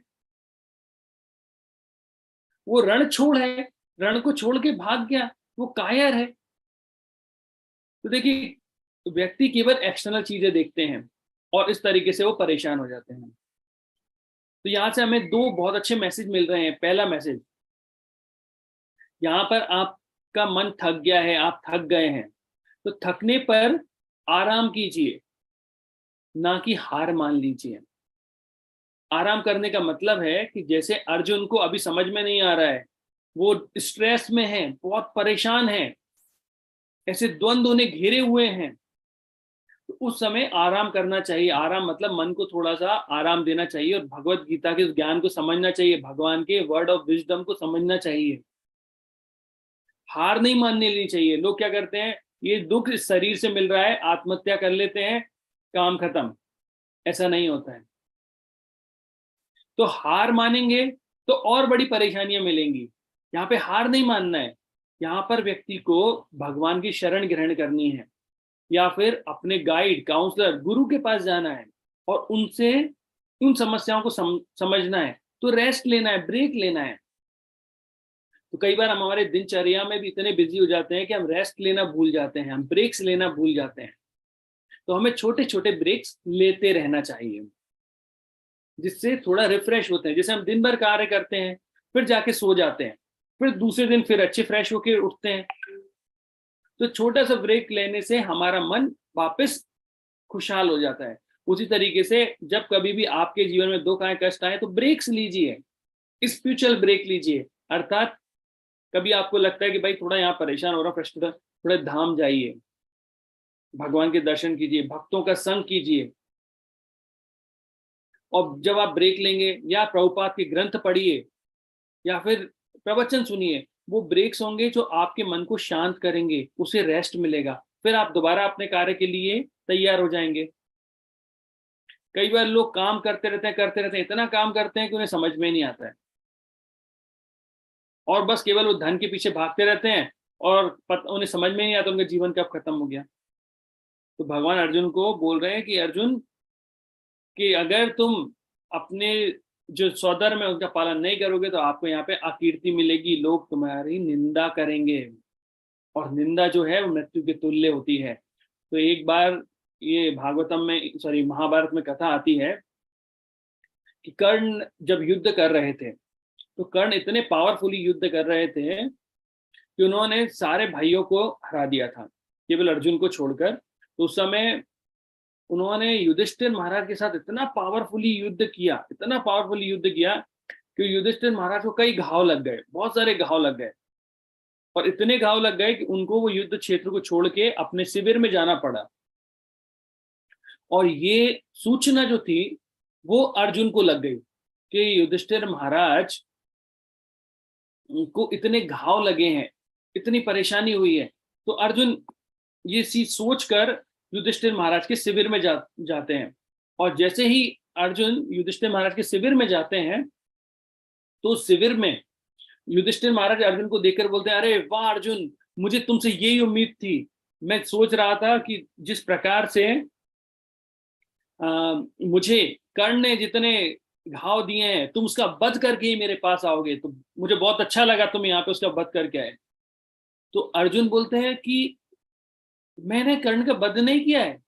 वो रण छोड़ है, रण को छोड़ के भाग गया, वो कायर है। तो देखिए, व्यक्ति केवल एक्सटर्नल चीजें देखते हैं और इस तरीके से वो परेशान हो जाते हैं। तो यहां से हमें दो बहुत अच्छे मैसेज मिल रहे हैं। पहला मैसेज, यहाँ पर आपका मन थक गया है, आप थक गए हैं, तो थकने पर आराम कीजिए, ना कि हार मान लीजिए। आराम करने का मतलब है कि जैसे अर्जुन को अभी समझ में नहीं आ रहा है, वो स्ट्रेस में है, बहुत परेशान है, ऐसे द्वंद्व उन्हें घेरे हुए हैं, तो उस समय आराम करना चाहिए। आराम मतलब मन को थोड़ा सा आराम देना चाहिए और भगवत गीता के ज्ञान को समझना चाहिए, भगवान के वर्ड ऑफ विजडम को समझना चाहिए। हार नहीं मानने लेनी चाहिए। लोग क्या करते हैं, ये दुख इस शरीर से मिल रहा है, आत्महत्या कर लेते हैं, काम खत्म। ऐसा नहीं होता है। तो हार मानेंगे तो और बड़ी परेशानियां मिलेंगी। यहाँ पे हार नहीं मानना है, यहाँ पर व्यक्ति को भगवान की शरण ग्रहण करनी है या फिर अपने गाइड, काउंसलर, गुरु के पास जाना है और उनसे उन समस्याओं को समझना है। तो रेस्ट लेना है, ब्रेक लेना है। तो कई बार हम हमारे दिनचर्या में भी इतने बिजी हो जाते हैं कि हम रेस्ट लेना भूल जाते हैं, हम ब्रेक्स लेना भूल जाते हैं। तो हमें छोटे छोटे ब्रेक्स लेते रहना चाहिए, जिससे थोड़ा रिफ्रेश होते हैं। जैसे हम दिन भर कार्य करते हैं, फिर जाके सो जाते हैं, फिर दूसरे दिन फिर अच्छे फ्रेश होके उठते हैं। तो छोटा सा ब्रेक लेने से हमारा मन वापस खुशहाल हो जाता है। उसी तरीके से जब कभी भी आपके जीवन में दुख आए, कष्ट आए, तो ब्रेक्स लीजिए, स्पिरिचुअल ब्रेक लीजिए। अर्थात कभी आपको लगता है कि भाई थोड़ा यहाँ परेशान हो रहा, फ्रस्ट्रेटेड, थोड़ा धाम जाइए, भगवान के दर्शन कीजिए, भक्तों का संग कीजिए। और जब आप ब्रेक लेंगे, या प्रभुपाद के ग्रंथ पढ़िए या फिर प्रवचन सुनिए, वो ब्रेक्स होंगे जो आपके मन को शांत करेंगे, उसे रेस्ट मिलेगा, फिर आप दोबारा अपने कार्य के लिए तैयार हो जाएंगे। कई बार लोग काम करते रहते हैं, इतना काम करते हैं कि उन्हें समझ में नहीं आता है और बस केवल वो धन के पीछे भागते रहते हैं और उन्हें समझ में नहीं आता उनका जीवन कब खत्म हो गया। तो भगवान अर्जुन को बोल रहे हैं कि अर्जुन, कि अगर तुम अपने जो स्वधर्म है उनका पालन नहीं करोगे तो आपको यहाँ पे अकीर्ति मिलेगी, लोग तुम्हारी निंदा करेंगे और निंदा जो है वो मृत्यु के तुल्य होती है। तो एक बार ये भागवतम में, सॉरी, महाभारत में कथा आती है कि कर्ण जब युद्ध कर रहे थे, तो कर्ण इतने पावरफुली युद्ध कर रहे थे कि उन्होंने सारे भाइयों को हरा दिया था, केवल अर्जुन को छोड़कर। तो उस समय उन्होंने युधिष्ठिर महाराज के साथ इतना पावरफुली युद्ध किया, इतना पावरफुली युद्ध किया कि युधिष्ठिर महाराज को कई घाव लग गए, बहुत सारे घाव लग गए। और इतने घाव लग गए कि उनको वो युद्ध क्षेत्र को छोड़ के अपने शिविर में जाना पड़ा। और ये सूचना जो थी वो अर्जुन को लग गई कि युधिष्ठिर महाराज को इतने घाव लगे हैं, इतनी परेशानी हुई है। तो अर्जुन ये चीज सोचकर युधिष्ठिर महाराज के शिविर में जाते हैं। और जैसे ही अर्जुन युधिष्ठिर महाराज के शिविर में जाते हैं, तो शिविर में युधिष्ठिर महाराज अर्जुन को देखकर बोलते हैं, अरे वाह अर्जुन, मुझे तुमसे यही उम्मीद थी। मैं सोच रहा था कि जिस प्रकार से मुझे कर्ण ने जितने घाव दिए हैं, तुम उसका वध करके ही मेरे पास आओगे, तो मुझे बहुत अच्छा लगा तुम यहाँ पे उसका वध करके आए। तो अर्जुन बोलते हैं कि मैंने कर्ण का वध नहीं किया है।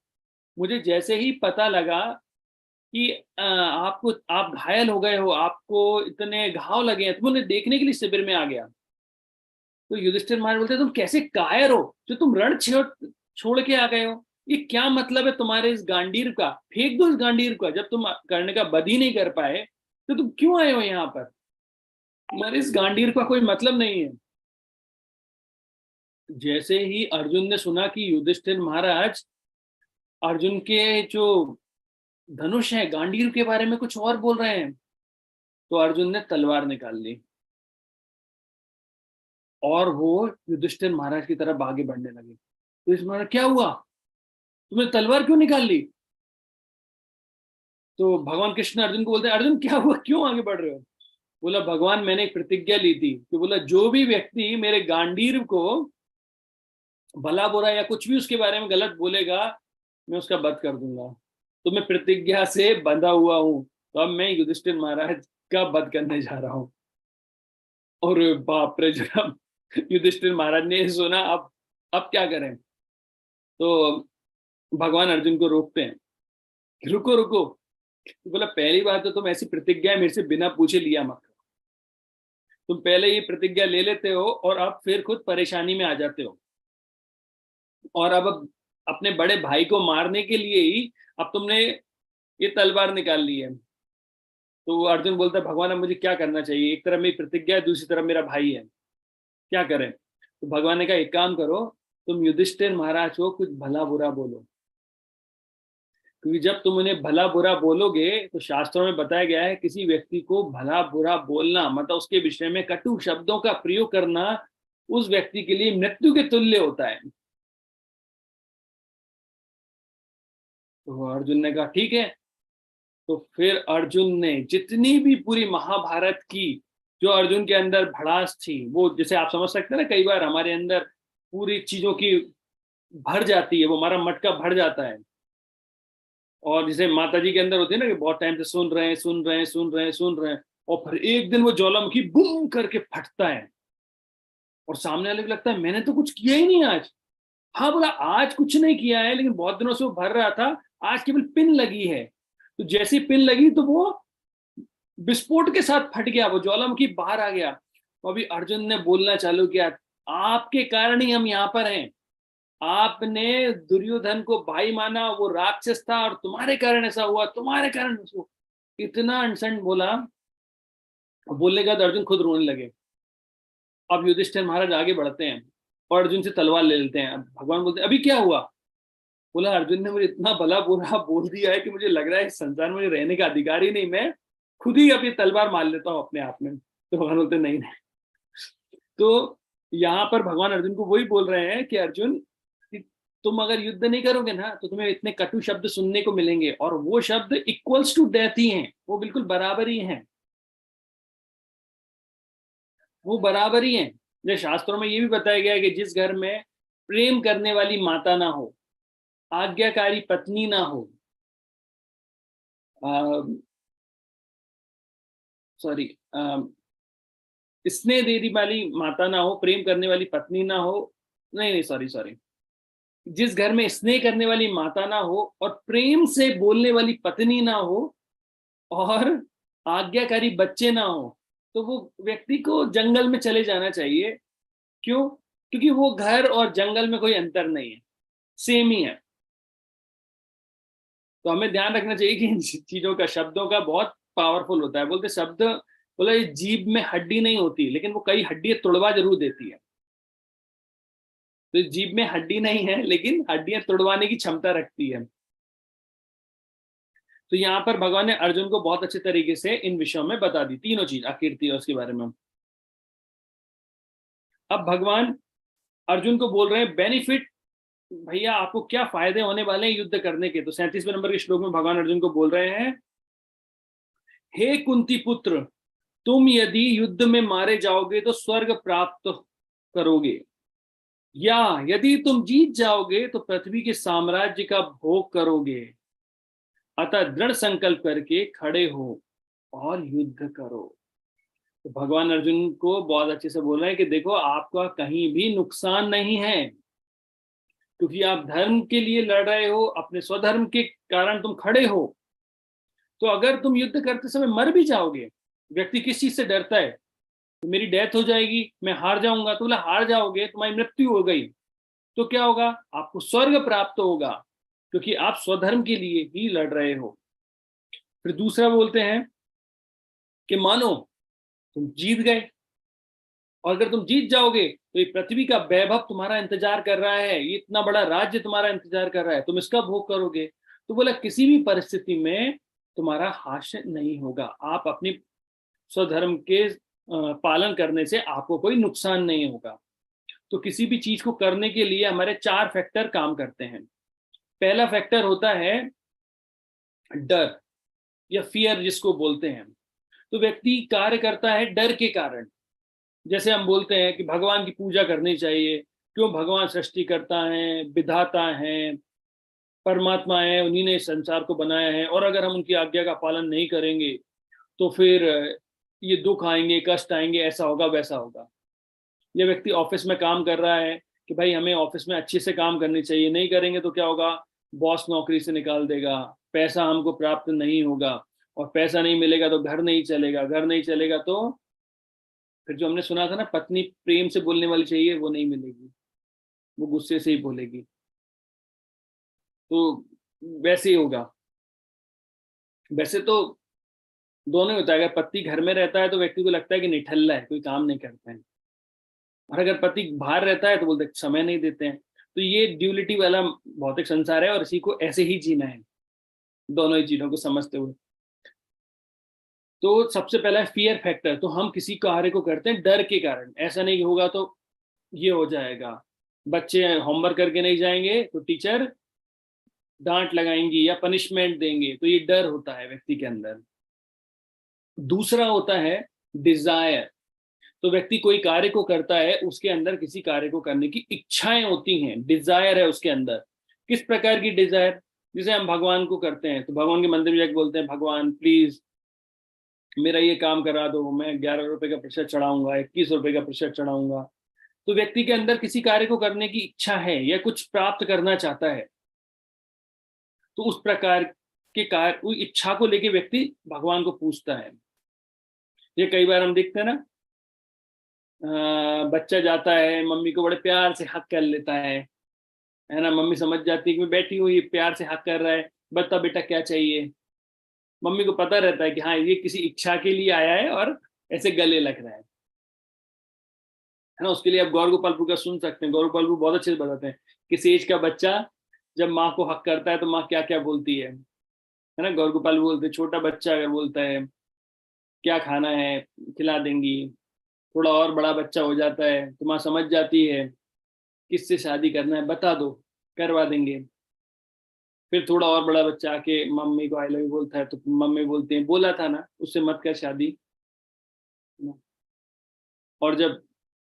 मुझे जैसे ही पता लगा कि आप घायल हो गए हो, आपको इतने घाव लगे हैं, तो उन्हें देखने के लिए शिविर में आ गया। तो युधिष्ठिर महाराज बोलते हैं, तुम कैसे कायर हो जो तुम रण छोड़ के आ गए हो? ये क्या मतलब है तुम्हारे इस गांडीर का? फेंक दो इस गांडीर का। जब तुम कर्ण का वध ही नहीं कर पाए तो तुम क्यों आए हो यहाँ पर? मगर इस गांडीर का कोई मतलब नहीं है। जैसे ही अर्जुन ने सुना कि युधिष्ठिर महाराज अर्जुन के जो धनुष है गांडीव के बारे में कुछ और बोल रहे हैं, तो अर्जुन ने तलवार निकाल ली और वो युधिष्ठिर महाराज की तरफ आगे बढ़ने लगे। तो इस महाराज क्या हुआ, तुमने तलवार क्यों निकाल ली? तो भगवान कृष्ण अर्जुन को बोलते हैं, अर्जुन क्या हुआ, क्यों आगे बढ़ रहे हो? बोला, भगवान मैंने एक प्रतिज्ञा ली थी कि बोला जो भी व्यक्ति मेरे गांडीव को भला बुरा या कुछ भी उसके बारे में गलत बोलेगा मैं उसका वध कर दूंगा। तो मैं प्रतिज्ञा से बंधा हुआ हूं, तो अब मैं युधिष्ठिर महाराज का वध करने जा रहा हूं। और बाप रे, जब युधिष्ठिर महाराज ने सुना अब क्या करें, तो भगवान अर्जुन को रोकते हैं, रुको रुको। बोला, पहली बात तो तुम ऐसी प्रतिज्ञा मेरे से बिना पूछे लिया मत। तुम पहले ये प्रतिज्ञा ले लेते हो और अब फिर खुद परेशानी में आ जाते हो, और अब अपने बड़े भाई को मारने के लिए ही अब तुमने ये तलवार निकाल ली है। तो वो अर्जुन बोलता है, भगवान अब मुझे क्या करना चाहिए, एक तरफ मेरी प्रतिज्ञा है, दूसरी तरफ मेरा भाई है, क्या करें? तो भगवान ने कहा, एक काम करो, तुम युधिष्ठिर महाराज को कुछ भला बुरा बोलो, क्योंकि जब तुम उन्हें भला बुरा बोलोगे तो शास्त्रों में बताया गया है किसी व्यक्ति को भला बुरा बोलना मतलब उसके विषय में कटु शब्दों का प्रयोग करना उस व्यक्ति के लिए मृत्यु के तुल्य होता है। तो अर्जुन ने कहा ठीक है। तो फिर अर्जुन ने जितनी भी पूरी महाभारत की जो अर्जुन के अंदर भड़ास थी, वो जैसे आप समझ सकते हैं ना, कई बार हमारे अंदर पूरी चीजों की भर जाती है, वो हमारा मटका भर जाता है। और जैसे माता जी के अंदर होती है ना कि बहुत टाइम से सुन रहे हैं सुन रहे हैं सुन रहे हैं सुन रहे हैं, और फिर एक दिन वो ज्वालामुखी बूम करके फटता है और सामने वाले को लगता है मैंने तो कुछ किया ही नहीं आज। हाँ बोला, आज कुछ नहीं किया है, लेकिन बहुत दिनों से वो भर रहा था, आज केवल पिन लगी है। तो जैसी पिन लगी तो वो विस्फोट के साथ फट गया, वो ज्वालामुखी बाहर आ गया। तो अभी अर्जुन ने बोलना चालू किया, आपके कारण ही हम यहाँ पर हैं, आपने दुर्योधन को भाई माना, वो राक्षस था और तुम्हारे कारण ऐसा हुआ, तुम्हारे कारण ऐसा। इतना अनसन बोला, बोलने के बाद अर्जुन खुद रोने लगे। अब युधिष्ठिर महाराज आगे बढ़ते हैं और अर्जुन से तलवार ले लेते हैं। भगवान बोलते हैं, अभी क्या हुआ? बोला, अर्जुन ने मुझे इतना भला बुरा बोल दिया है कि मुझे लग रहा है इस संसार में मुझे रहने का अधिकार ही नहीं, मैं खुद ही अपनी तलवार मार लेता हूँ अपने आप में। तो भगवान बोलते नहीं नहीं। तो यहाँ पर भगवान अर्जुन को वही बोल रहे हैं कि अर्जुन, तुम अगर युद्ध नहीं करोगे ना तो तुम्हें इतने कटु शब्द सुनने को मिलेंगे, और वो शब्द इक्वल्स टू डेथ ही हैं, वो बिल्कुल बराबर ही हैं, वो बराबर ही हैं। जैसे शास्त्रों में ये भी बताया गया है कि जिस घर में प्रेम करने वाली माता ना हो, आज्ञाकारी पत्नी ना हो, सॉरी स्नेह देने वाली माता ना हो, प्रेम करने वाली पत्नी ना हो, नहीं नहीं सॉरी सॉरी, जिस घर में स्नेह करने वाली माता ना हो और प्रेम से बोलने वाली पत्नी ना हो और आज्ञाकारी बच्चे ना हो, तो वो व्यक्ति को जंगल में चले जाना चाहिए। क्यों? क्योंकि वो घर और जंगल में कोई अंतर नहीं है, सेम ही है। तो हमें ध्यान रखना चाहिए कि इन चीजों का, शब्दों का बहुत पावरफुल होता है। बोलते शब्द, बोला ये जीभ में हड्डी नहीं होती, लेकिन वो कई हड्डियां तोड़वा जरूर देती है। तो जीभ में हड्डी नहीं है लेकिन हड्डियां तोड़वाने की क्षमता रखती है। तो यहाँ पर भगवान ने अर्जुन को बहुत अच्छे तरीके से इन विषयों में बता दी, तीनों चीज आकीर्ति और उसके बारे में। अब भगवान अर्जुन को बोल रहे हैं बेनिफिट, भैया आपको क्या फायदे होने वाले हैं युद्ध करने के। तो 37वें नंबर के श्लोक में भगवान अर्जुन को बोल रहे हैं, हे कुंती पुत्र, तुम यदि युद्ध में मारे जाओगे तो स्वर्ग प्राप्त करोगे, या यदि तुम जीत जाओगे तो पृथ्वी के साम्राज्य का भोग करोगे। अतः दृढ़ संकल्प करके खड़े हो और युद्ध करो। तो भगवान अर्जुन को बहुत अच्छे से बोल रहे हैं कि देखो आपका कहीं भी नुकसान नहीं है, क्योंकि आप धर्म के लिए लड़ रहे हो, अपने स्वधर्म के कारण तुम खड़े हो। तो अगर तुम युद्ध करते समय मर भी जाओगे, व्यक्ति किस चीज से डरता है? तो मेरी डेथ हो जाएगी, मैं हार जाऊंगा। तो बोला हार जाओगे, तुम्हारी मृत्यु हो गई, तो क्या होगा? आपको स्वर्ग प्राप्त होगा, क्योंकि आप स्वधर्म के लिए ही लड़ रहे हो। फिर दूसरा बोलते हैं कि मानो तुम जीत गए। और अगर तुम जीत जाओगे तो ये पृथ्वी का वैभव तुम्हारा इंतजार कर रहा है, ये इतना बड़ा राज्य तुम्हारा इंतजार कर रहा है, तुम इसका भोग करोगे। तो बोला किसी भी परिस्थिति में तुम्हारा हास्य नहीं होगा, आप अपनी स्वधर्म के पालन करने से आपको कोई नुकसान नहीं होगा। तो किसी भी चीज को करने के लिए हमारे 4 फैक्टर काम करते हैं। पहला फैक्टर होता है डर या फियर जिसको बोलते हैं। तो व्यक्ति कार्य करता है डर के कारण। जैसे हम बोलते हैं कि भगवान की पूजा करनी चाहिए, क्यों? भगवान सृष्टि करता है, विधाता है, परमात्मा है, उन्हीं ने इस संसार को बनाया है, और अगर हम उनकी आज्ञा का पालन नहीं करेंगे तो फिर ये दुख आएंगे, कष्ट आएंगे, ऐसा होगा वैसा होगा। ये व्यक्ति ऑफिस में काम कर रहा है कि भाई हमें ऑफिस में अच्छे से काम करनी चाहिए, नहीं करेंगे तो क्या होगा? बॉस नौकरी से निकाल देगा, पैसा हमको प्राप्त नहीं होगा, और पैसा नहीं मिलेगा तो घर नहीं चलेगा, घर नहीं चलेगा तो फिर जो हमने सुना था ना, पत्नी प्रेम से बोलने वाली चाहिए, वो नहीं मिलेगी, वो गुस्से से ही बोलेगी। तो वैसे ही होगा। वैसे तो दोनों ही होता है। अगर पति घर में रहता है तो व्यक्ति को लगता है कि निठल्ला है, कोई काम नहीं करते हैं, और अगर पति बाहर रहता है तो बोलते समय नहीं देते हैं। तो ये ड्यूलिटी वाला भौतिक संसार है, और इसी को ऐसे ही जीना है, दोनों ही चीजों को समझते हुए। तो सबसे पहला है फियर फैक्टर। तो हम किसी कार्य को करते हैं डर के कारण, ऐसा नहीं होगा तो ये हो जाएगा। बच्चे होमवर्क करके नहीं जाएंगे तो टीचर डांट लगाएंगी या पनिशमेंट देंगे, तो ये डर होता है व्यक्ति के अंदर। दूसरा होता है डिजायर। तो व्यक्ति कोई कार्य को करता है, उसके अंदर किसी कार्य को करने की इच्छाएं होती हैं, डिजायर है उसके अंदर। किस प्रकार की डिजायर? जैसे हम भगवान को करते हैं तो भगवान के मंदिर में जाकर बोलते हैं, भगवान प्लीज मेरा ये काम करा दो, मैं 11 रुपए का प्रसाद चढ़ाऊंगा, 21 रुपए का प्रसाद चढ़ाऊंगा। तो व्यक्ति के अंदर किसी कार्य को करने की इच्छा है या कुछ प्राप्त करना चाहता है, तो उस प्रकार के कार्य, उस इच्छा को लेके व्यक्ति भगवान को पूछता है। ये कई बार हम देखते हैं ना, बच्चा जाता है, मम्मी को बड़े प्यार से हक कर लेता है ना। मम्मी समझ जाती है कि मैं बैठी हूँ, ये प्यार से हक कर रहा है, बता बेटा क्या चाहिए। मम्मी को पता रहता है कि हाँ ये किसी इच्छा के लिए आया है और ऐसे गले लग रहा है ना। उसके लिए आप गौर गोपालपुर का सुन सकते हैं, गौर गोपालपुर बहुत अच्छे से बताते हैं किस एज का बच्चा जब माँ को हक करता है तो माँ क्या क्या बोलती है ना। गौर गोपाल बोलते हैं, छोटा बच्चा अगर बोलता है क्या खाना है, खिला देंगी। थोड़ा और बड़ा बच्चा हो जाता है तो माँ समझ जाती है किससे शादी करना है, बता दो करवा देंगे। फिर थोड़ा और बड़ा बच्चा आके मम्मी को आई लव यू बोलता है तो मम्मी बोलते हैं बोला था ना उससे मत कर शादी। और जब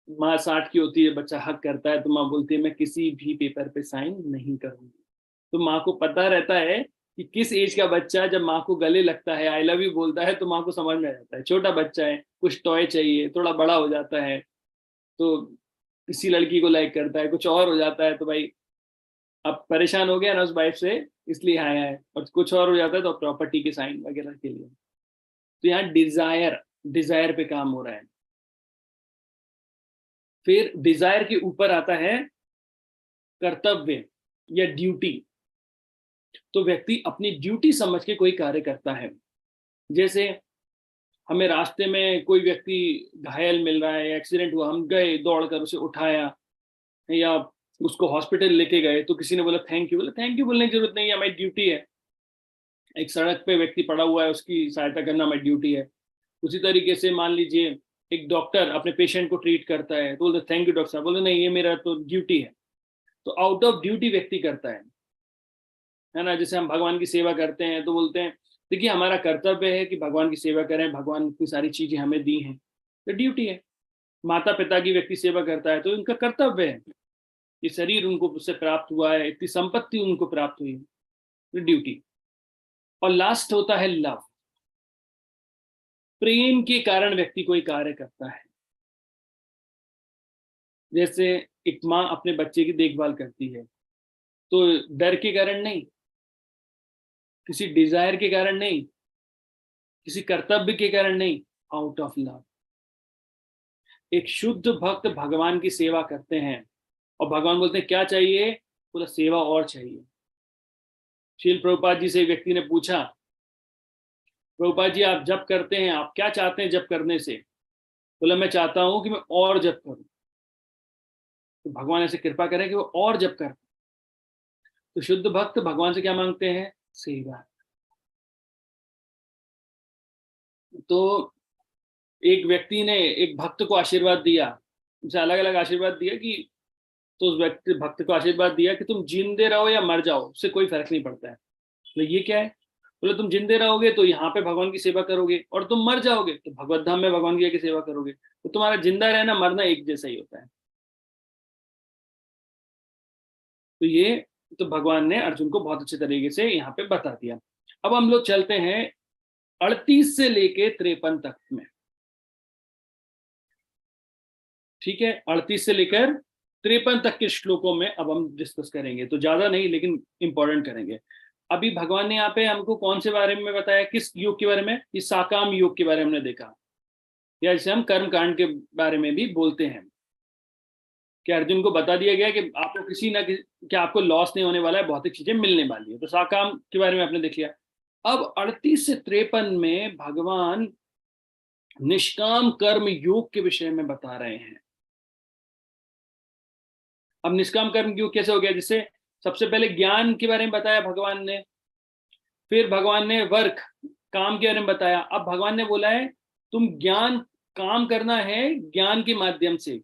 माँ 60 की होती है, बच्चा हक करता है तो माँ बोलती है मैं किसी भी पेपर पे साइन नहीं करूंगी। तो माँ को पता रहता है कि किस एज का बच्चा जब माँ को गले लगता है, आई लव यू बोलता है, तो माँ को समझ में आ जाता है। छोटा बच्चा है, कुछ टॉय चाहिए, थोड़ा बड़ा हो जाता है तो किसी लड़की को लाइक करता है, कुछ और हो जाता है तो भाई अब परेशान हो गया ना उस वाइफ से, इसलिए आया है। और कुछ और हो जाता है तो प्रॉपर्टी के साइन वगैरह के लिए। तो यहाँ डिजायर, डिजायर पे काम हो रहा है। फिर डिजायर के ऊपर आता है कर्तव्य या ड्यूटी। तो व्यक्ति अपनी ड्यूटी समझ के कोई कार्य करता है। जैसे हमें रास्ते में कोई व्यक्ति घायल मिल रहा है, एक्सीडेंट हुआ, हम गए दौड़कर उसे उठाया या उसको हॉस्पिटल लेके गए, तो किसी ने बोला थैंक यू, बोला थैंक यू बोलने की जरूरत नहीं है, हमारी ड्यूटी है। एक सड़क पे व्यक्ति पड़ा हुआ है, उसकी सहायता करना हमारी ड्यूटी है। उसी तरीके से मान लीजिए एक डॉक्टर अपने पेशेंट को ट्रीट करता है तो बोलते थैंक यू डॉक्टर साहब, बोलते नहीं ये मेरा तो ड्यूटी है। तो आउट ऑफ ड्यूटी व्यक्ति करता है ना। जैसे हम भगवान की सेवा करते हैं तो बोलते हैं देखिए हमारा कर्तव्य है कि भगवान की सेवा करें, भगवान इतनी सारी चीजें हमें दी हैं, तो ड्यूटी है। माता पिता की व्यक्ति सेवा करता है तो उनका कर्तव्य है, ये शरीर उनको उससे प्राप्त हुआ है, इतनी संपत्ति उनको प्राप्त हुई है, तो ड्यूटी। और लास्ट होता है लव। प्रेम के कारण व्यक्ति कोई कार्य करता है। जैसे एक माँ अपने बच्चे की देखभाल करती है तो डर के कारण नहीं, किसी डिजायर के कारण नहीं, किसी कर्तव्य के कारण नहीं, आउट ऑफ लव। एक शुद्ध भक्त भगवान की सेवा करते हैं और भगवान बोलते हैं क्या चाहिए, बोला सेवा और चाहिए। शील प्रभुपाद जी से एक व्यक्ति ने पूछा प्रभुपाद जी आप जप करते हैं, आप क्या चाहते हैं जप करने से? बोला मैं चाहता हूं कि मैं और जप करूं, तो भगवान ऐसे कृपा करें कि वो और जप कर। तो शुद्ध भक्त भगवान से क्या मांगते हैं? सेवा। तो एक व्यक्ति ने एक भक्त को आशीर्वाद दिया, उसे अलग अलग आशीर्वाद दिया कि, तो उस व्यक्ति भक्त को आशीर्वाद दिया कि तुम जिंदे रहो या मर जाओ, उससे कोई फर्क नहीं पड़ता है। तो ये क्या है? बोले तुम जिंदे रहोगे तो यहाँ पे भगवान की सेवा करोगे, और तुम मर जाओगे तो भगवत धाम में भगवान की सेवा करोगे, तो तुम्हारा जिंदा रहना मरना एक जैसा ही होता है। तो ये तो भगवान ने अर्जुन को बहुत अच्छे तरीके से यहाँ पे बता दिया। अब हम लोग चलते हैं 38 से लेके 53 तक में। ठीक है, 38 से लेकर 53 तक के श्लोकों में अब हम डिस्कस करेंगे, तो ज्यादा नहीं लेकिन इंपॉर्टेंट करेंगे। अभी भगवान ने यहाँ पे हमको कौन से बारे में बताया? किस योग के बारे में? इस साकाम योग के बारे में हमने देखा, या जिसे हम कर्म कांड के बारे में भी बोलते हैं, कि अर्जुन को बता दिया गया कि आपको किसी ना किसी, कि आपको लॉस नहीं होने वाला है, भौतिक चीजें मिलने वाली है। तो साकाम के बारे में आपने देख लिया। अब 38 से 53 में भगवान निष्काम कर्म योग के विषय में बता रहे हैं। अब निष्काम कर्म योग कैसे हो गया? जिससे सबसे पहले ज्ञान के बारे में बताया भगवान ने, फिर भगवान ने वर्क काम के बारे में बताया। अब भगवान ने बोला है तुम ज्ञान काम करना है ज्ञान के माध्यम से,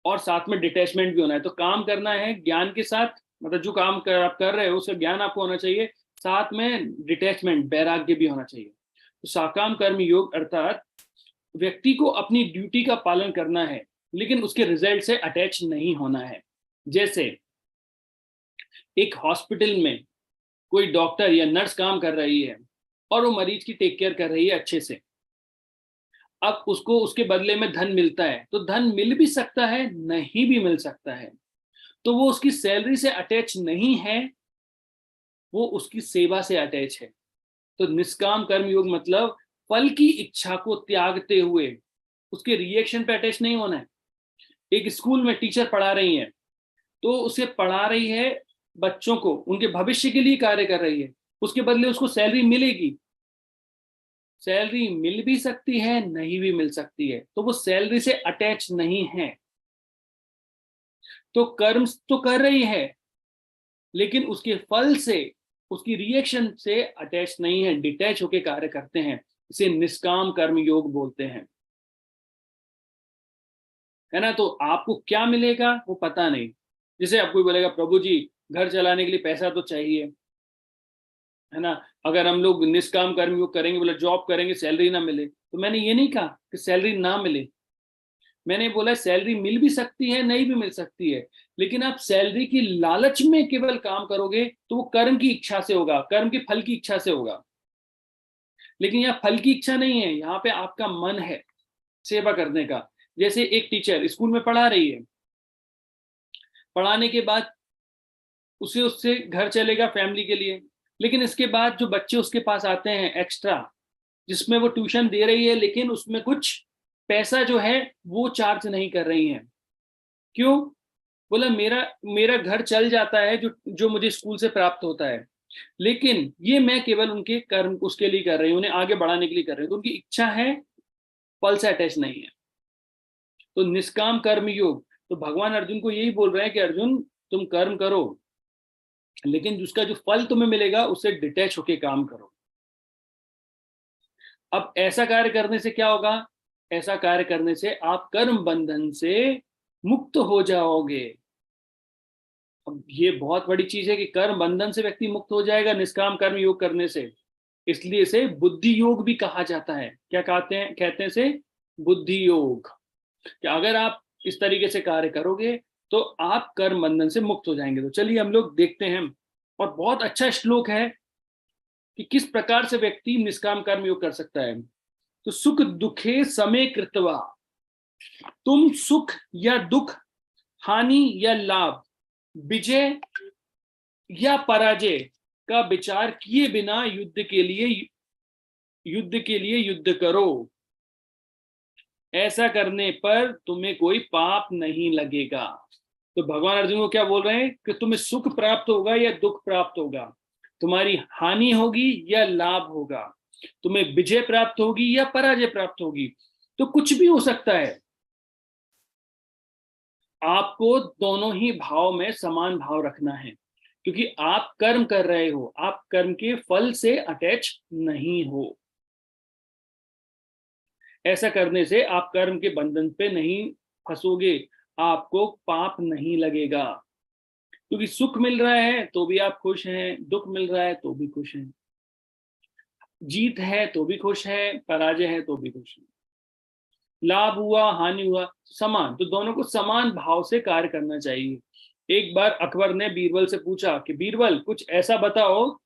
और साथ में डिटैचमेंट भी होना है। तो काम करना है ज्ञान के साथ, मतलब जो काम आप कर रहे हो उसका ज्ञान आपको होना चाहिए, साथ में डिटैचमेंट वैराग्य भी होना चाहिए। तो साकाम कर्म योग अर्थात व्यक्ति को अपनी ड्यूटी का पालन करना है, लेकिन उसके रिजल्ट से अटैच नहीं होना है। जैसे एक हॉस्पिटल में कोई डॉक्टर या नर्स काम कर रही है और वो मरीज की टेक केयर कर रही है अच्छे से, अब उसको उसके बदले में धन मिलता है, तो धन मिल भी सकता है नहीं भी मिल सकता है, तो वो उसकी सैलरी से अटैच नहीं है, वो उसकी सेवा से अटैच है। तो निष्काम कर्म योग मतलब फल की इच्छा को त्यागते हुए उसके रिएक्शन पे अटैच नहीं होना है। एक स्कूल में टीचर पढ़ा रही है, तो उसे पढ़ा रही है बच्चों को, उनके भविष्य के लिए कार्य कर रही है, उसके बदले उसको सैलरी मिलेगी। सैलरी मिल भी सकती है नहीं भी मिल सकती है, तो वो सैलरी से अटैच नहीं है। तो कर्म तो कर रही है, लेकिन उसके फल से, उसकी रिएक्शन से अटैच नहीं है, डिटैच होकर कार्य करते हैं। इसे निष्काम कर्म योग बोलते हैं, है ना। तो आपको क्या मिलेगा वो पता नहीं। जैसे आपको बोलेगा प्रभु जी घर चलाने के लिए पैसा तो चाहिए, है ना। अगर हम लोग निष्काम कर्म योग करेंगे, बोले जॉब करेंगे सैलरी ना मिले, तो मैंने ये नहीं कहा कि सैलरी ना मिले, मैंने बोला सैलरी मिल भी सकती है नहीं भी मिल सकती है, लेकिन आप सैलरी की लालच में केवल काम करोगे तो वो कर्म की इच्छा से होगा, कर्म के फल की इच्छा से होगा। लेकिन यहाँ फल की इच्छा नहीं है, यहाँ पे आपका मन है सेवा करने का। जैसे एक टीचर स्कूल में पढ़ा रही है, पढ़ाने के बाद उसे उससे घर चलेगा फैमिली के लिए, लेकिन इसके बाद जो बच्चे उसके पास आते हैं एक्स्ट्रा, जिसमें वो ट्यूशन दे रही है, लेकिन उसमें कुछ पैसा जो है वो चार्ज नहीं कर रही है। क्यों? बोला मेरा मेरा घर चल जाता है जो जो मुझे स्कूल से प्राप्त होता है, लेकिन ये मैं केवल उनके कर्म उसके लिए कर रही हूँ, उन्हें आगे बढ़ाने के लिए कर रही हूँ, तो उनकी इच्छा है, फल से अटैच नहीं है। तो निष्काम कर्म योग, तो भगवान अर्जुन को यही बोल रहे हैं कि अर्जुन तुम कर्म करो, लेकिन उसका जो फल तुम्हें मिलेगा उससे डिटैच होके काम करो। अब ऐसा कार्य करने से क्या होगा? ऐसा कार्य करने से आप कर्म बंधन से मुक्त हो जाओगे। अब ये बहुत बड़ी चीज है कि कर्म बंधन से व्यक्ति मुक्त हो जाएगा निष्काम कर्म योग करने से, इसलिए इसे बुद्धि योग भी कहा जाता है। क्या कहते हैं इसे? बुद्धि योग। कि अगर आप इस तरीके से कार्य करोगे तो आप कर्म बंधन से मुक्त हो जाएंगे। तो चलिए हम लोग देखते हैं, और बहुत अच्छा श्लोक है कि किस प्रकार से व्यक्ति निष्काम कर्म योग कर सकता है। तो सुख दुखे समय कृत्वा, तुम सुख या दुख, हानि या लाभ, विजय या पराजय का विचार किए बिना युद्ध के लिए युद्ध करो। ऐसा करने पर तुम्हें कोई पाप नहीं लगेगा। तो भगवान अर्जुन को क्या बोल रहे हैं कि तुम्हें सुख प्राप्त होगा या दुख प्राप्त होगा, तुम्हारी हानि होगी या लाभ होगा, तुम्हें विजय प्राप्त होगी या पराजय प्राप्त होगी, तो कुछ भी हो सकता है। आपको दोनों ही भाव में समान भाव रखना है, क्योंकि आप कर्म कर रहे हो, आप कर्म के फल से अटैच नहीं हो। ऐसा करने से आप कर्म के बंधन पे नहीं फंसोगे, आपको पाप नहीं लगेगा, क्योंकि सुख मिल रहा है तो भी आप खुश हैं, दुख मिल रहा है तो भी खुश हैं, जीत है तो भी खुश है, पराजय है तो भी खुश है, लाभ हुआ हानि हुआ समान, तो दोनों को समान भाव से कार्य करना चाहिए। एक बार अकबर ने बीरबल से पूछा कि बीरबल कुछ ऐसा बताओ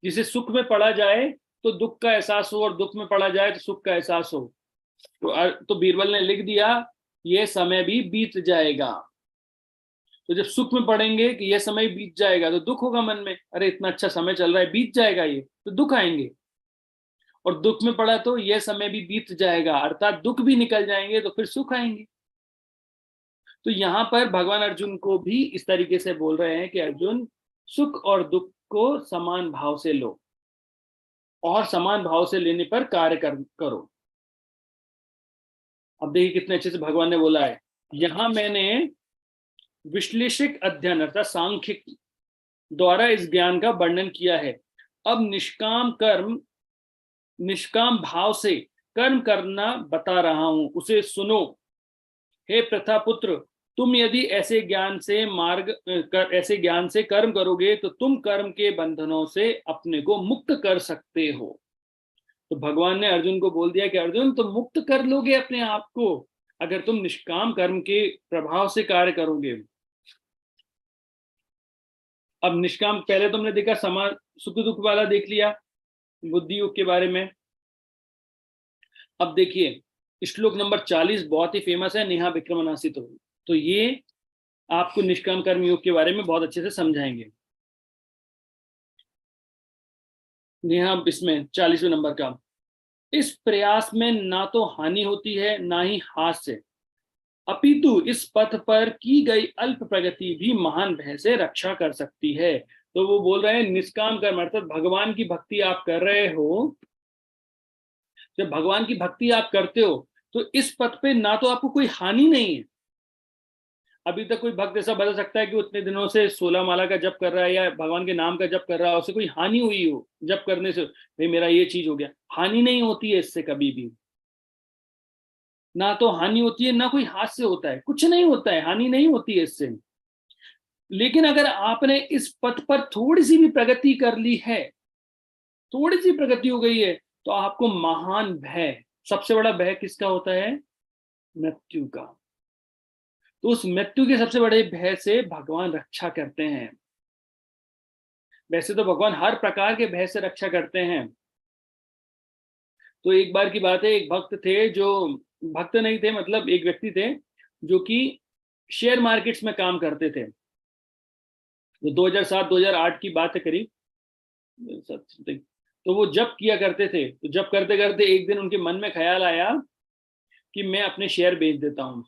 जिसे सुख में पड़ा जाए तो दुख का एहसास हो, और दुख में पड़ा जाए तो सुख का एहसास हो। तो बीरबल ने लिख दिया, ये समय भी बीत जाएगा। तो जब सुख में पड़ेंगे कि यह समय बीत जाएगा, तो दुख होगा मन में, अरे इतना अच्छा समय चल रहा है, बीत जाएगा ये, तो दुख आएंगे। और दुख में पड़ा तो यह समय भी बीत जाएगा, अर्थात दुख भी निकल जाएंगे, तो फिर सुख आएंगे। तो यहां पर भगवान अर्जुन को भी इस तरीके से बोल रहे हैं कि अर्जुन, सुख और दुख को समान भाव से लो, और समान भाव से लेने पर कार्य करो। अब देखिए कितने अच्छे से भगवान ने बोला है। यहां मैंने विश्लेषक अध्ययन अर्थात सांख्यिक द्वारा इस ज्ञान का वर्णन किया है। अब निष्काम भाव से कर्म करना बता रहा हूं, उसे सुनो। हे प्रथा पुत्र, तुम यदि ऐसे ज्ञान से कर्म करोगे तो तुम कर्म के बंधनों से अपने को मुक्त कर सकते हो। तो भगवान ने अर्जुन को बोल दिया कि अर्जुन तुम मुक्त कर लोगे अपने आप को, अगर तुम निष्काम कर्म के प्रभाव से कार्य करोगे। अब निष्काम, पहले तुमने देखा समान सुख दुख वाला देख लिया, बुद्धि योग के बारे में। अब देखिए श्लोक नंबर 40 बहुत ही फेमस है, नेहा विक्रमनासितो। तो ये आपको निष्काम कर्म योग के बारे में बहुत अच्छे से समझाएंगे। नेहा इसमें 40वें नंबर का, इस प्रयास में ना तो हानि होती है ना ही हास्य, अपितु इस पथ पर की गई अल्प प्रगति भी महान भय से रक्षा कर सकती है। तो वो बोल रहे हैं निष्काम कर्म अर्थात भगवान की भक्ति आप कर रहे हो, जब भगवान की भक्ति आप करते हो तो इस पथ पे ना तो आपको कोई हानि नहीं है। अभी तक कोई भक्त ऐसा बता सकता है कि उतने दिनों से 16 माला का जप कर रहा है या भगवान के नाम का जप कर रहा है, उससे कोई हानि हुई हो जप करने से, भाई मेरा ये चीज हो गया, हानि नहीं होती है इससे कभी भी। ना तो हानि होती है ना कोई हास्य होता है, कुछ नहीं होता है, हानि नहीं होती है इससे। लेकिन अगर आपने इस पथ पर थोड़ी सी भी प्रगति कर ली है, थोड़ी सी प्रगति हो गई है, तो आपको महान भय, सबसे बड़ा भय किसका होता है? मृत्यु का। तो उस मृत्यु के सबसे बड़े भय से भगवान रक्षा करते हैं। वैसे तो भगवान हर प्रकार के भय से रक्षा करते हैं। तो एक बार की बात है, एक भक्त थे, जो भक्त नहीं थे, मतलब एक व्यक्ति थे जो कि शेयर मार्केट्स में काम करते थे। तो 2007-2008 की बात है करीब, तो वो जब किया करते थे, तो जब करते करते एक दिन उनके मन में ख्याल आया कि मैं अपने शेयर बेच देता हूं।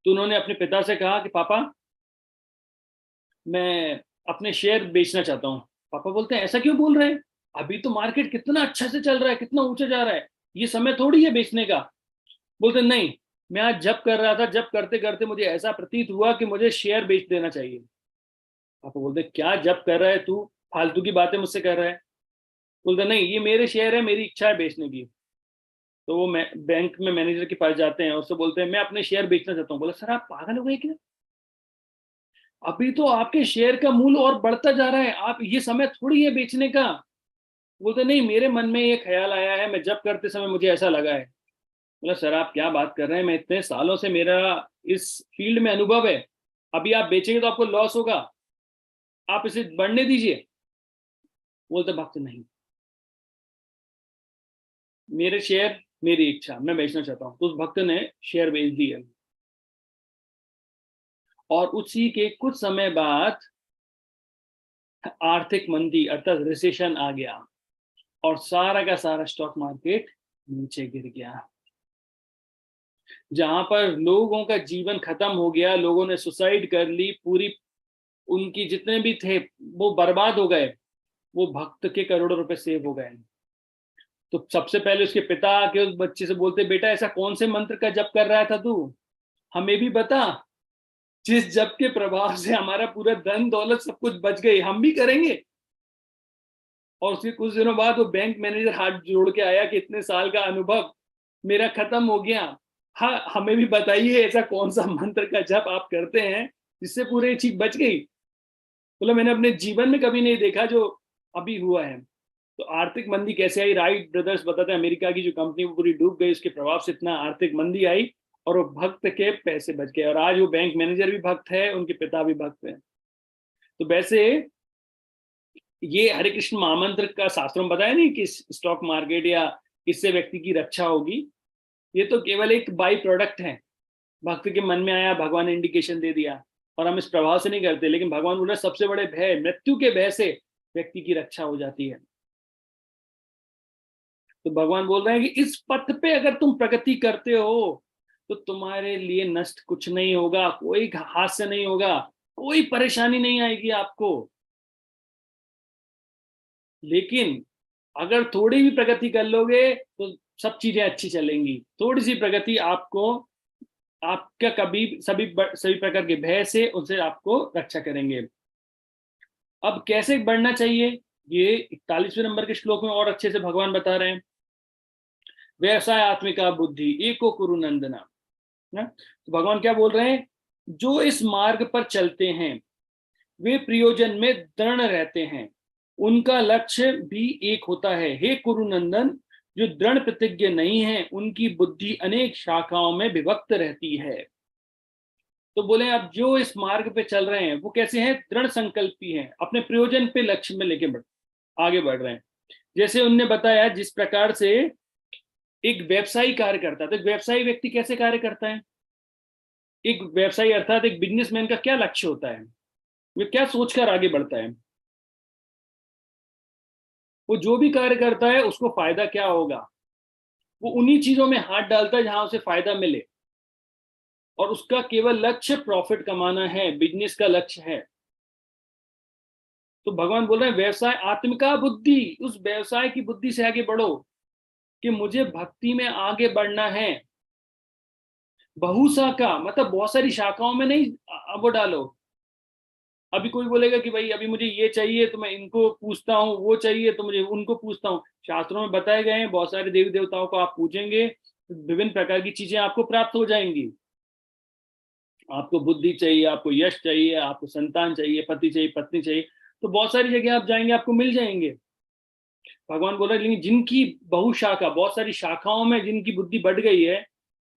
तो उन्होंने अपने पिता से कहा कि पापा मैं अपने शेयर बेचना चाहता हूँ। पापा बोलते हैं ऐसा क्यों बोल रहे हैं, अभी तो मार्केट कितना अच्छा से चल रहा है, कितना ऊंचा जा रहा है, ये समय थोड़ी है बेचने का। बोलते नहीं, मैं आज जब कर रहा था, जब करते करते मुझे ऐसा प्रतीत हुआ कि मुझे शेयर बेच देना चाहिए। पापा बोलते क्या जब कर रहा है तू, फालतू की बातें मुझसे कर रहा है। बोलते नहीं, ये मेरे शेयर है, मेरी इच्छा है बेचने की। तो वो बैंक में मैनेजर के पास जाते हैं, उससे बोलते हैं मैं अपने शेयर बेचना चाहता हूँ। बोला सर आप पागल हो गए क्या, अभी तो आपके शेयर का मूल्य और बढ़ता जा रहा है, आप ये समय थोड़ी है बेचने का। बोलते नहीं, मेरे मन में ये ख्याल आया है, मैं जब करते समय मुझे ऐसा लगा है। बोला सर आप क्या बात कर रहे हैं, मैं इतने सालों से मेरा इस फील्ड में अनुभव है, अभी आप बेचेंगे तो आपको लॉस होगा, आप इसे बढ़ने दीजिए। बोलते भक्त नहीं, मेरे शेयर मेरी इच्छा, मैं बेचना चाहता हूं। तो उस भक्त ने शेयर बेच दिए, और उसी के कुछ समय बाद आर्थिक मंदी अर्थात रिसेशन आ गया, और सारा का सारा स्टॉक मार्केट नीचे गिर गया। जहां पर लोगों का जीवन खत्म हो गया, लोगों ने सुसाइड कर ली, पूरी उनकी जितने भी थे वो बर्बाद हो गए, वो भक्त के करोड़ों रुपए सेव हो गए। तो सबसे पहले उसके पिता आके उस बच्चे से बोलते, बेटा ऐसा कौन से मंत्र का जप कर रहा था तू, हमें भी बता, जिस जप के प्रभाव से हमारा पूरा धन दौलत सब कुछ बच गई, हम भी करेंगे। और उसके कुछ दिनों बाद वो बैंक मैनेजर हाथ जोड़ के आया कि इतने साल का अनुभव मेरा खत्म हो गया, हाँ हमें भी बताइए ऐसा कौन सा मंत्र का जप आप करते हैं जिससे पूरी चीज बच गई। बोला मैंने अपने जीवन में कभी नहीं देखा जो अभी हुआ है। तो आर्थिक मंदी कैसे आई, राइट ब्रदर्स बताते हैं, अमेरिका की जो कंपनी वो पूरी डूब गई, उसके प्रभाव से इतना आर्थिक मंदी आई और वो भक्त के पैसे बच गए, और आज वो बैंक मैनेजर भी भक्त है, उनके पिता भी भक्त है। तो वैसे ये हरे कृष्ण महामंत्र का शास्त्रों में बताया नहीं कि स्टॉक मार्केट या इससे व्यक्ति की रक्षा होगी, ये तो केवल एक बाई प्रोडक्ट है। भक्त के मन में आया, भगवान ने इंडिकेशन दे दिया, और हम इस प्रभाव से नहीं करते, लेकिन भगवान बोल रहे सबसे बड़े भय, मृत्यु के भय से व्यक्ति की रक्षा हो जाती है। तो भगवान बोल रहे हैं कि इस पथ पे अगर तुम प्रगति करते हो तो तुम्हारे लिए नष्ट कुछ नहीं होगा, कोई हादसा नहीं होगा, कोई परेशानी नहीं आएगी आपको। लेकिन अगर थोड़ी भी प्रगति कर लोगे तो सब चीजें अच्छी चलेंगी, थोड़ी सी प्रगति आपको आपका कभी सभी प्रकार के भय से उनसे आपको रक्षा करेंगे। अब कैसे बढ़ना चाहिए, ये 41वें नंबर के श्लोक में और अच्छे से भगवान बता रहे हैं। व्यवसाय आत्मिका बुद्धि एको कुरु नंदना, तो भगवान क्या बोल रहे हैं, जो इस मार्ग पर चलते हैं वे प्रयोजन में दृढ़ रहते हैं, उनका लक्ष्य भी एक होता है। हे कुरुनंदन, जो दृढ़ प्रतिज्ञ नहीं है उनकी बुद्धि अनेक शाखाओं में विभक्त रहती है। तो बोले अब जो इस मार्ग पे चल रहे हैं वो कैसे हैं, दृढ़ संकल्पी हैं, अपने प्रयोजन पे लक्ष्य में लेके आगे बढ़ रहे हैं। जैसे उनने बताया जिस प्रकार से एक व्यवसायी कार्य करता है, तो एक व्यवसायी व्यक्ति कैसे कार्य करता है, एक व्यवसायी अर्थात एक बिजनेसमैन का क्या लक्ष्य होता है, वो क्या सोचकर आगे बढ़ता है, वो जो भी कार्य करता है उसको फायदा क्या होगा, वो उन्हीं चीजों में हाथ डालता है जहां उसे फायदा मिले, और उसका केवल लक्ष्य प्रॉफिट कमाना है, बिजनेस का लक्ष्य है। तो भगवान बोल रहे हैं व्यवसाय आत्मिका बुद्धि, उस व्यवसाय की बुद्धि से आगे बढ़ो कि मुझे भक्ति में आगे बढ़ना है। बहुशाखा मतलब बहुत सारी शाखाओं में नहीं वो डालो। अभी कोई बोलेगा कि भाई अभी मुझे ये चाहिए तो मैं इनको पूछता हूँ, वो चाहिए तो मुझे उनको पूछता हूँ। शास्त्रों में बताए गए हैं बहुत सारे देवी देवताओं को आप पूछेंगे विभिन्न प्रकार की चीजें आपको प्राप्त हो जाएंगी। आपको बुद्धि चाहिए, आपको यश चाहिए, आपको संतान चाहिए, पति चाहिए, पत्नी चाहिए, तो बहुत सारी जगह आप जाएंगे आपको मिल जाएंगे। भगवान बोल रहे हैं लेकिन जिनकी बहुशाखा बहुत सारी शाखाओं में जिनकी बुद्धि बढ़ गई है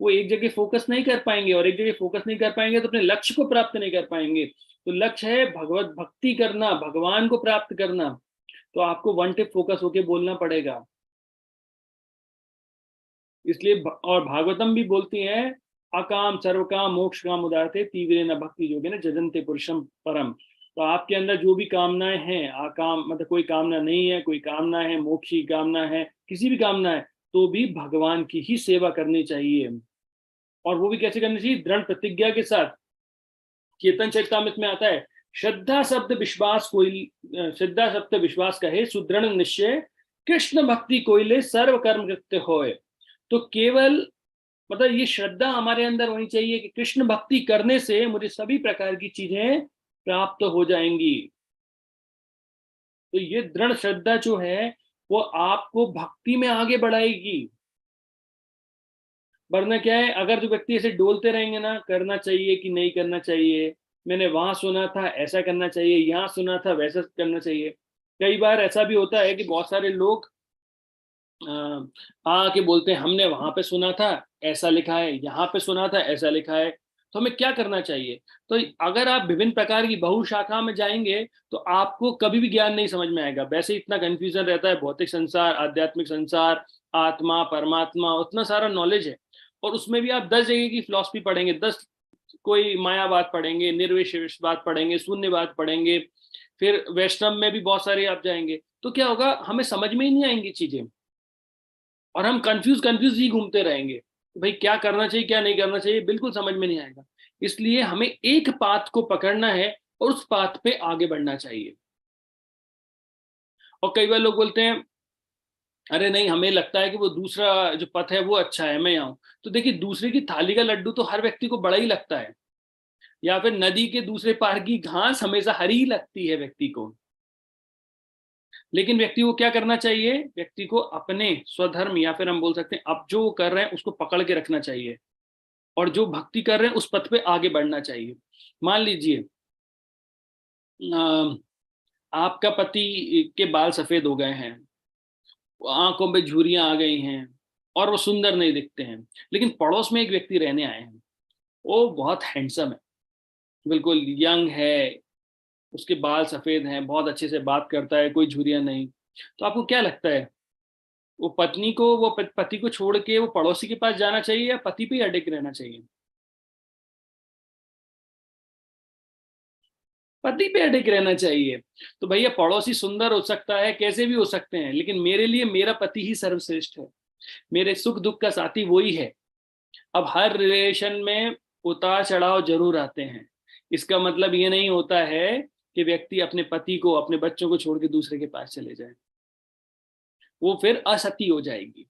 वो एक जगह फोकस नहीं कर पाएंगे, और एक जगह फोकस नहीं कर पाएंगे तो अपने लक्ष्य को प्राप्त नहीं कर पाएंगे। तो लक्ष्य है भगवत भक्ति करना, भगवान को प्राप्त करना, तो आपको वन टिप फोकस होके बोलना पड़ेगा। इसलिए और भागवतम भी बोलती है अकाम सर्वकाम मोक्ष काम उदारते तीव्र न भक्ति योगे न जजनते पुरुषम परम। तो आपके अंदर जो भी कामनाएं हैं, आकाम मतलब कोई कामना नहीं है, कोई कामना है मोक्ष की कामना है, किसी भी कामना है, तो भी भगवान की ही सेवा करनी चाहिए। और वो भी कैसे करनी चाहिए, दृढ़ प्रतिज्ञा के साथ। चेतन चरितामृत में आता है श्रद्धा शब्द विश्वास कोई, श्रद्धा शब्द विश्वास कहे सुदृढ़ निश्चय, कृष्ण भक्ति कोयले सर्व कर्म कृत्य होए। तो केवल मतलब ये श्रद्धा हमारे अंदर होनी चाहिए कि कृष्ण भक्ति करने से मुझे सभी प्रकार की चीजें प्राप्त हो जाएंगी। तो ये दृढ़ श्रद्धा जो है वो आपको भक्ति में आगे बढ़ाएगी। वरना क्या है, अगर जो व्यक्ति ऐसे डोलते रहेंगे ना, करना चाहिए कि नहीं करना चाहिए, मैंने वहां सुना था ऐसा करना चाहिए, यहाँ सुना था वैसा करना चाहिए। कई बार ऐसा भी होता है कि बहुत सारे लोग आके बोलते हैं हमने वहां पे सुना था ऐसा लिखा है, यहाँ पे सुना था ऐसा लिखा है, तो हमें क्या करना चाहिए। तो अगर आप विभिन्न प्रकार की बहुशाखा में जाएंगे तो आपको कभी भी ज्ञान नहीं समझ में आएगा। वैसे इतना कंफ्यूजन रहता है, भौतिक संसार, आध्यात्मिक संसार, आत्मा, परमात्मा, उतना सारा नॉलेज है, और उसमें भी आप 10 जगह की फिलॉसफी पढ़ेंगे, 10 कोई मायावाद पढ़ेंगे, निर्विशेषवाद पढ़ेंगे, शून्यवाद पढ़ेंगे, फिर वैष्णव में भी बहुत सारे आप जाएंगे, तो क्या होगा, हमें समझ में ही नहीं आएंगी चीजें, और हम कंफ्यूज ही घूमते रहेंगे तो भाई क्या करना चाहिए क्या नहीं करना चाहिए, बिल्कुल समझ में नहीं आएगा। इसलिए हमें एक पाथ को पकड़ना है और उस पाथ पे आगे बढ़ना चाहिए। और कई बार लोग बोलते हैं अरे नहीं, हमें लगता है कि वो दूसरा जो पथ है वो अच्छा है, मैं आऊं। तो देखिए, दूसरे की थाली का लड्डू तो हर व्यक्ति को बड़ा ही लगता है, या फिर नदी के दूसरे पार की घास हमेशा हरी ही लगती है व्यक्ति को। लेकिन व्यक्ति को क्या करना चाहिए? व्यक्ति को अपने स्वधर्म, या फिर हम बोल सकते हैं अब जो वो कर रहे हैं उसको पकड़ के रखना चाहिए, और जो भक्ति कर रहे हैं उस पथ पे आगे बढ़ना चाहिए। मान लीजिए आपका पति के बाल सफेद हो गए हैं, आंखों में झुर्रियां आ गई हैं, और वो सुंदर नहीं दिखते हैं, लेकिन पड़ोस में एक व्यक्ति रहने आए हैं, वो बहुत हैंडसम है, बिल्कुल यंग है, उसके बाल सफेद हैं, बहुत अच्छे से बात करता है, कोई झुर्रियां नहीं। तो आपको क्या लगता है, वो पत्नी को, वो पति को छोड़ के वो पड़ोसी के पास जाना चाहिए, या पति पे ही अडिग रहना चाहिए? पति पे अडिग रहना चाहिए। तो भैया, पड़ोसी सुंदर हो सकता है, कैसे भी हो सकते हैं, लेकिन मेरे लिए मेरा पति ही सर्वश्रेष्ठ है। मेरे सुख दुख का साथी वही है। अब हर रिलेशन में उतार चढ़ाव जरूर आते हैं, इसका मतलब ये नहीं होता है कि व्यक्ति अपने पति को, अपने बच्चों को छोड़ के दूसरे के पास चले जाए, वो फिर असती हो जाएगी,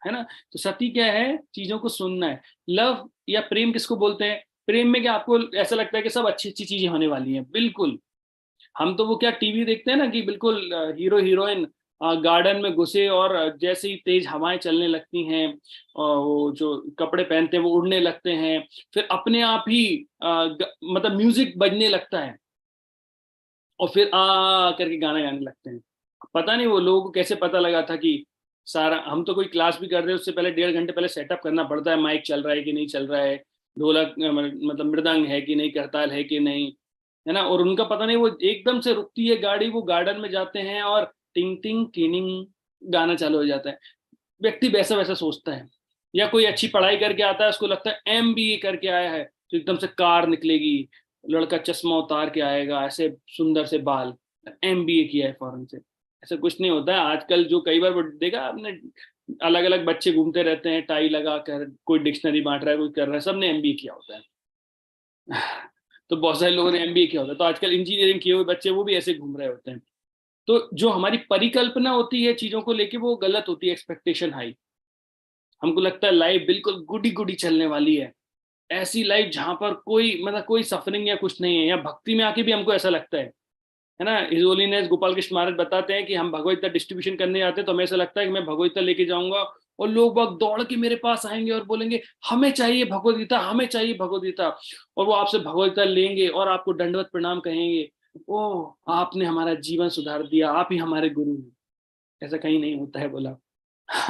है ना। तो सती क्या है? चीजों को सुनना है। लव या प्रेम किसको बोलते हैं? प्रेम में क्या आपको ऐसा लगता है कि सब अच्छी अच्छी चीजें होने वाली हैं? बिल्कुल। हम तो वो क्या टीवी देखते हैं ना कि बिल्कुल हीरो हीरोइन गार्डन में घुसे, और जैसे ही तेज हवाएं चलने लगती हैं, वो जो कपड़े पहनते हैं वो उड़ने लगते हैं, फिर अपने आप ही मतलब म्यूजिक बजने लगता है, और फिर करके गाना गाने लगते हैं। पता नहीं वो लोगों को कैसे पता लगा था कि सारा, हम तो कोई क्लास भी करते हैं उससे पहले 1.5 घंटे पहले सेटअप करना पड़ता है, माइक चल रहा है कि नहीं चल रहा है, ढोलक मतलब मृदंग है कि नहीं, करताल है कि नहीं, है ना। और उनका पता नहीं, वो एकदम से रुकती है गाड़ी, वो गार्डन में जाते हैं और टिंग टिंग टिनिंग गाना चालू हो जाता है। व्यक्ति वैसा वैसा सोचता है। या कोई अच्छी पढ़ाई करके आता है, उसको लगता है एमबीए करके आया है, तो एकदम से कार निकलेगी, लड़का चश्मा उतार के आएगा, ऐसे सुंदर से बाल, एमबीए किया है फॉरेन से। ऐसा कुछ नहीं होता है आजकल। जो कई बार वो देखा आपने, अलग अलग बच्चे घूमते रहते हैं टाई लगा कर, कोई डिक्शनरी बांट रहा है, कोई कर रहा है, सबने एमबीए किया होता है। तो बहुत सारे लोगों ने एमबीए किया होता है, तो आजकल इंजीनियरिंग किए हुए बच्चे वो भी ऐसे घूम रहे होते हैं। तो जो हमारी परिकल्पना होती है चीजों को लेके, वो गलत होती है, एक्सपेक्टेशन हाई। हमको लगता है लाइफ बिल्कुल गुडी गुडी चलने वाली है, ऐसी लाइफ जहां पर कोई मतलब कोई सफरिंग या कुछ नहीं है। या भक्ति में आके भी हमको ऐसा लगता है ना। हिज होलीनेस गोपाल कृष्ण महाराज बताते हैं कि हम भगवत गीता डिस्ट्रीब्यूशन करने जाते हैं, तो हमें ऐसा लगता है कि मैं भगवत गीता लेके जाऊंगा, और लोग बाग दौड़ के मेरे पास आएंगे और बोलेंगे हमें चाहिए भगवत गीता, हमें चाहिए भगवत गीता। और वो आपसे भगवत गीता लेंगे और आपको दंडवत प्रणाम कहेंगे, ओ आपने हमारा जीवन सुधार दिया, आप ही हमारे गुरु हैं। ऐसा कहीं नहीं होता है बोला।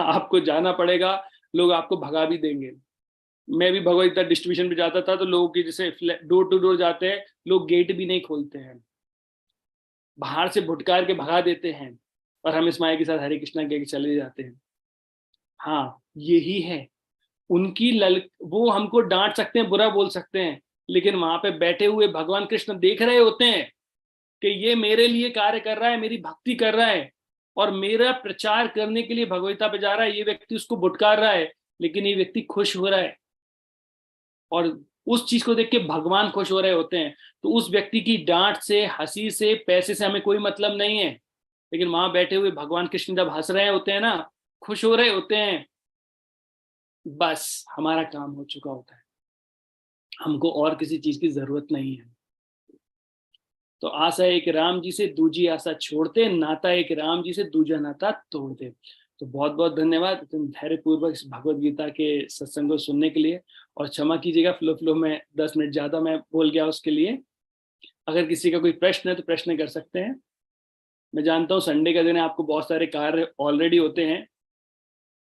आपको जाना पड़ेगा, लोग आपको भगा भी देंगे। मैं भी भगवत गीता डिस्ट्रीब्यूशन पे जाता था, तो लोगों की जैसे डोर टू डोर जाते हैं, लोग गेट भी नहीं खोलते हैं, बाहर से भुटकार के भगा देते हैं, और हम इस माया के साथ हरे कृष्णा कह के चले जाते हैं। हाँ, यही है उनकी वो हमको डांट सकते हैं, बुरा बोल सकते हैं, लेकिन वहां पे बैठे हुए भगवान कृष्ण देख रहे होते हैं कि ये मेरे लिए कार्य कर रहा है, मेरी भक्ति कर रहा है, और मेरा प्रचार करने के लिए भगवत पे जा रहा है। ये व्यक्ति उसको भुटकार रहा है, लेकिन ये व्यक्ति खुश हो रहा है, और उस चीज को देख के भगवान खुश हो रहे होते हैं। तो उस व्यक्ति की डांट से, हंसी से, पैसे से हमें कोई मतलब नहीं है, लेकिन वहां बैठे हुए भगवान कृष्ण जब हंस रहे होते हैं ना, खुश हो रहे होते हैं, बस हमारा काम हो चुका होता है। हमको और किसी चीज की जरूरत नहीं है। तो आशा एक राम जी से दूजी आशा छोड़ते, नाता एक राम जी से दूजा नाता तोड़ते। तो बहुत बहुत धन्यवाद तुम धैर्यपूर्वक इस भगवत गीता के सत्संग को सुनने के लिए। और क्षमा कीजिएगा फ्लो फ्लो में 10 मिनट ज्यादा मैं बोल गया उसके लिए। अगर किसी का कोई प्रश्न है तो प्रश्न कर सकते हैं। मैं जानता हूँ संडे का दिन है, आपको बहुत सारे कार्य ऑलरेडी होते हैं,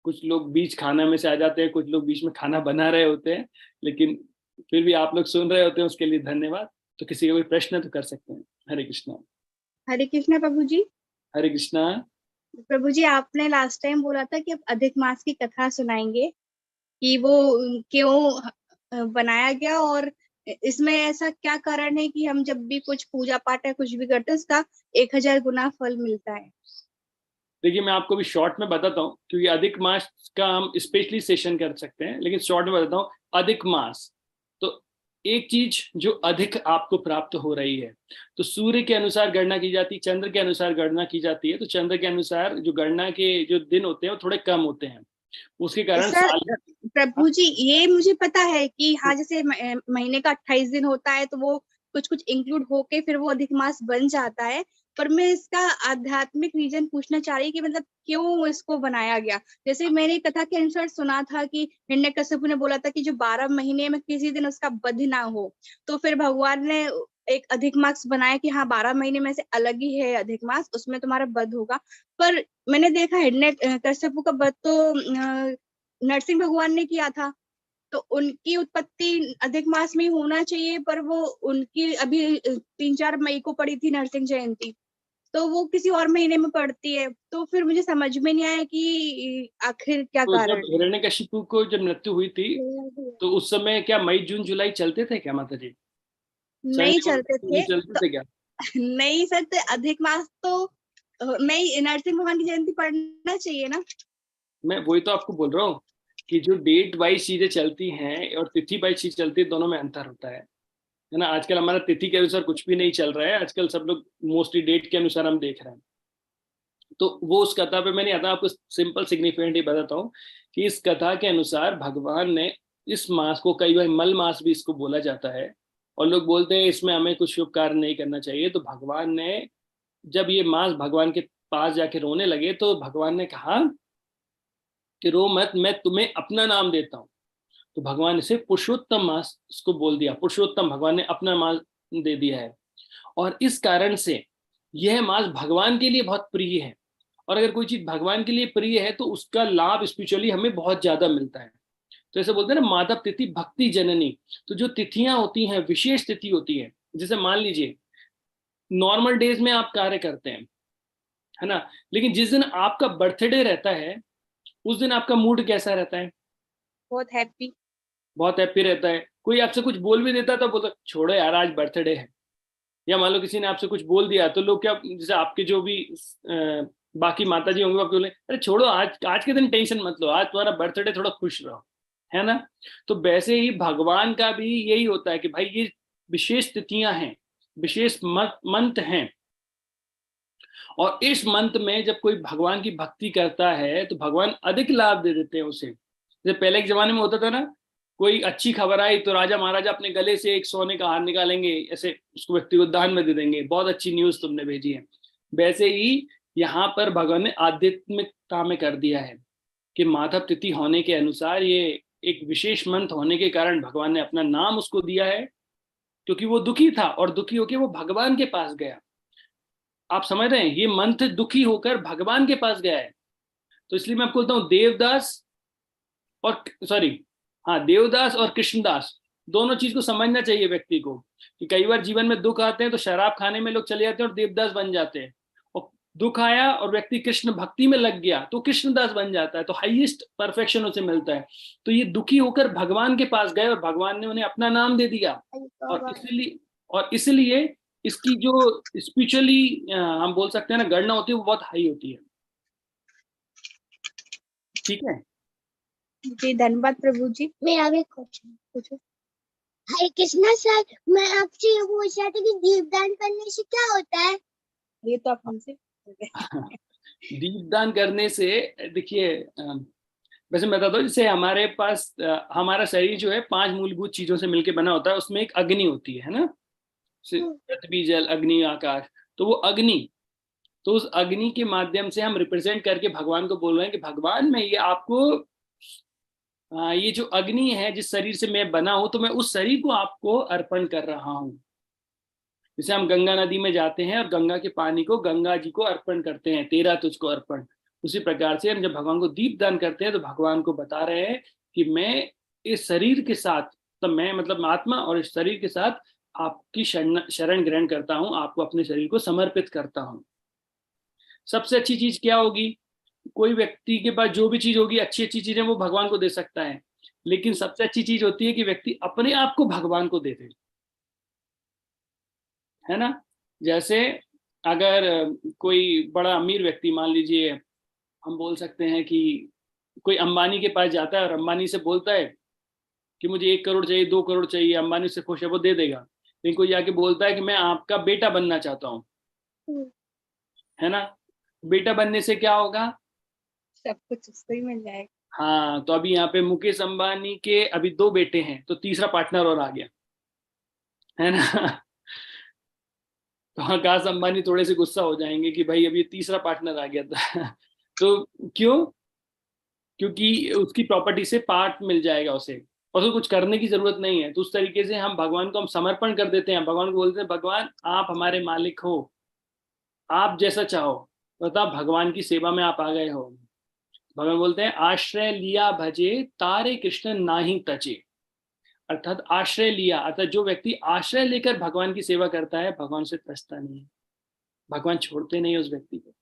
कुछ लोग बीच खाना में से आ जाते हैं, कुछ लोग बीच में खाना बना रहे होते हैं, लेकिन फिर भी आप लोग सुन रहे होते हैं, उसके लिए धन्यवाद। तो किसी का कोई प्रश्न है तो कर सकते हैं। हरे कृष्णा। हरे कृष्णा प्रभु जी। हरे कृष्णा। प्रभु जी, आपने लास्ट टाइम बोला था कि आप अधिक मास की कथा सुनाएंगे, कि वो क्यों बनाया गया, और इसमें ऐसा क्या कारण है कि हम जब भी कुछ पूजा पाठ या कुछ भी करते हैं उसका 1000 गुना फल मिलता है। देखिए, मैं आपको भी शॉर्ट में बताता हूँ, क्योंकि अधिक मास का हम स्पेशली सेशन कर सकते हैं, लेकिन शॉर्ट में बताता हूँ। अधिक मास, तो एक चीज जो अधिक आपको प्राप्त हो रही है, तो सूर्य के अनुसार गणना की जाती है, चंद्र के अनुसार गणना की जाती है। तो चंद्र के अनुसार जो गणना के जो दिन होते हैं वो थोड़े कम होते हैं, उसके कारण सर साल। प्रभु जी, ये मुझे पता है कि हाँ, जैसे महीने का 28 दिन होता है तो वो कुछ कुछ इंक्लूड होके फिर वो अधिक मास बन जाता है। पर मैं इसका आध्यात्मिक रीजन पूछना चाह रही कि मतलब क्यों इसको बनाया गया। जैसे मैंने कथा के अनुसार सुना था कि हिरण्यकश्यप ने बोला था कि जो 12 महीने में किसी दिन उसका वध ना हो, तो फिर भगवान ने एक अधिक मास बनाया कि हाँ, 12 महीने में से अलग ही है अधिक मास, उसमें तुम्हारा वध होगा। पर मैंने देखा हिरण्यकश्यप का वध तो नरसिंह भगवान ने किया था, तो उनकी उत्पत्ति अधिक मास में ही होना चाहिए, पर वो उनकी अभी 3-4 मई को पड़ी थी नरसिंह जयंती, तो वो किसी और महीने में पड़ती है। तो फिर मुझे समझ में नहीं आया कि आखिर क्या तो जब कारण है। हिरण्यकशिपु को जब मृत्यु हुई थी, तो उस समय क्या मई जून जुलाई चलते थे क्या माता जी? नहीं संडे चलते को थे चलते तो। थे क्या? नहीं सर, तो अधिक मास तो मई नरसिंह भगवान की जयंती पड़ना चाहिए ना। मैं वही तो आपको बोल रहा हूँ कि जो डेट वाइज चीजें चलती हैं और तिथि वाइज चीज चलती है, दोनों में अंतर होता है ना। आजकल हमारा तिथि के अनुसार कुछ भी नहीं चल रहा है, आजकल सब लोग मोस्टली डेट के अनुसार हम देख रहे हैं। तो वो उस कथा पे मैं नहीं आता, आपको सिंपल सिग्निफिकेंट ही बताता हूँ कि इस कथा के अनुसार भगवान ने इस मास को, कई बार मल मास भी इसको बोला जाता है, और लोग बोलते हैं इसमें हमें कुछ शुभ कार्य नहीं करना चाहिए। तो भगवान ने जब ये मास भगवान के पास जाके रोने लगे, तो भगवान ने कहा कि रो मत, मैं तुम्हें अपना नाम देता हूँ। तो भगवान ने इसे पुरुषोत्तम मास इसको बोल दिया, पुरुषोत्तम भगवान ने अपना मास दे दिया है। और इस कारण से यह मास भगवान के लिए बहुत प्रिय है। और अगर कोई चीज भगवान के लिए प्रिय है तो उसका लाभ स्पिरिचुअली हमें बहुत ज्यादा मिलता है। तो ऐसे बोलते हैं ना, माधव तिथि भक्ति जननी। तो जो तिथियां होती हैं, विशेष तिथि होती है, जैसे मान लीजिए नॉर्मल डेज में आप कार्य करते हैं, है ना, लेकिन जिस दिन आपका बर्थडे रहता है उस दिन आपका मूड कैसा रहता है? बहुत हैप्पी। बहुत हैप्पी रहता है। कोई आपसे कुछ बोल भी देता है तो बोलता छोड़ो यार आज बर्थडे है। या मान लो किसी ने आपसे कुछ बोल दिया तो लोग क्या, जैसे आपके जो भी बाकी माता जी होंगे वो आपको बोले अरे छोड़ो, आज आज के दिन टेंशन मत लो, आज तुम्हारा बर्थडे, थोड़ा खुश रहो, है ना। तो वैसे ही भगवान का भी यही होता है कि भाई ये विशेष तिथियां हैं, विशेष मंत्र हैं। और इस मंत्र में जब कोई भगवान की भक्ति करता है तो भगवान अधिक लाभ दे देते हैं उसे। जैसे पहले के जमाने में होता था ना, कोई अच्छी खबर आई तो राजा महाराजा अपने गले से एक सोने का हार निकालेंगे, ऐसे उसको व्यक्ति को दान में दे देंगे, बहुत अच्छी न्यूज तुमने भेजी है। वैसे ही यहाँ पर भगवान ने आध्यात्मिकता में कर दिया है कि माधव तिथि होने के अनुसार ये एक विशेष मंत्र होने के कारण भगवान ने अपना नाम उसको दिया है, क्योंकि वो दुखी था और दुखी होकर वो भगवान के पास गया। आप समझ रहे हैं, ये मंत्र दुखी होकर भगवान के पास गया है। तो इसलिए मैं आपको बोलता हूँ देवदास और सॉरी, हाँ, देवदास और कृष्णदास, दोनों चीज को समझना चाहिए व्यक्ति को। कि कई बार जीवन में दुख आते हैं तो शराब खाने में लोग चले जाते हैं और देवदास बन जाते हैं, और दुख आया और व्यक्ति कृष्ण भक्ति में लग गया तो कृष्णदास बन जाता है, तो हाईएस्ट परफेक्शन उसे मिलता है। तो ये दुखी होकर भगवान के पास गए और भगवान ने उन्हें अपना नाम दे दिया। और इसलिए इसकी जो स्पिरिचुअली हम बोल सकते हैं ना गणना होती है, वो बहुत हाई होती है। ठीक है। जी धन्यवाद प्रभु जी। मेरा भी क्वेश्चन पूछो। हरे कृष्णा सर, मैं आपसे ये पूछ रहा था कि दीपदान करने से क्या होता है? ये तो आप हमसे दीपदान करने से, देखिए वैसे मैं बताता हूँ, जैसे हमारे पास हमारा शरीर जो है 5 मूलभूत चीजों से मिलकर बना होता है। उसमें एक अग्नि होती है ना, पृथ्वी जल अग्नि आकाश। तो वो अग्नि, तो उस अग्नि के माध्यम से हम रिप्रेजेंट करके भगवान को बोल रहे हैं कि भगवान मैं ये आपको ये जो अग्नि है जिस शरीर से मैं बना हूं, तो मैं उस शरीर को आपको अर्पण कर रहा हूं। जैसे हम गंगा नदी में जाते हैं और गंगा के पानी को गंगा जी को अर्पण करते हैं, तेरा तुझको अर्पण। उसी प्रकार से हम जब भगवान को दीप दान करते हैं तो भगवान को बता रहे हैं कि मैं इस शरीर के साथ, तो मैं मतलब आत्मा, और इस शरीर के साथ आपकी शरण ग्रहण करता हूं, आपको अपने शरीर को समर्पित करता हूं। सबसे अच्छी चीज क्या होगी? कोई व्यक्ति के पास जो भी चीज होगी, अच्छी अच्छी चीजें वो भगवान को दे सकता है, लेकिन सबसे अच्छी चीज होती है कि व्यक्ति अपने आप को भगवान को दे दे, है ना। जैसे अगर कोई बड़ा अमीर व्यक्ति, मान लीजिए हम बोल सकते हैं कि कोई अंबानी के पास जाता है और अंबानी से बोलता है कि मुझे 1 करोड़ चाहिए, 2 करोड़ चाहिए, अंबानी से खुश है वो दे देगा। लेकिन कोई जाके बोलता है कि मैं आपका बेटा बनना चाहता हूँ, है ना, बेटा बनने से क्या होगा? सब कुछ उसको ही मिल जाएगा। हाँ, तो अभी यहाँ पे मुकेश अंबानी के अभी 2 बेटे हैं, तो तीसरा पार्टनर और आ गया, है ना। तो आकाश अंबानी थोड़े से गुस्सा हो जाएंगे कि भाई अभी तीसरा पार्टनर आ गया था। तो क्यों? क्योंकि उसकी प्रॉपर्टी से पार्ट मिल जाएगा उसे, और तो कुछ करने की जरूरत नहीं है। तो उस तरीके से हम भगवान को हम समर्पण कर देते हैं, भगवान को बोलते हैं भगवान आप हमारे मालिक हो, आप जैसा चाहो, बता भगवान की सेवा में आप आ गए हो। भगवान बोलते हैं आश्रय लिया भजे तारे कृष्ण नाही तचे, अर्थात आश्रय लिया, अर्थात जो व्यक्ति आश्रय लेकर भगवान की सेवा करता है भगवान से तरसता नहीं है, भगवान छोड़ते नहीं उस व्यक्ति को।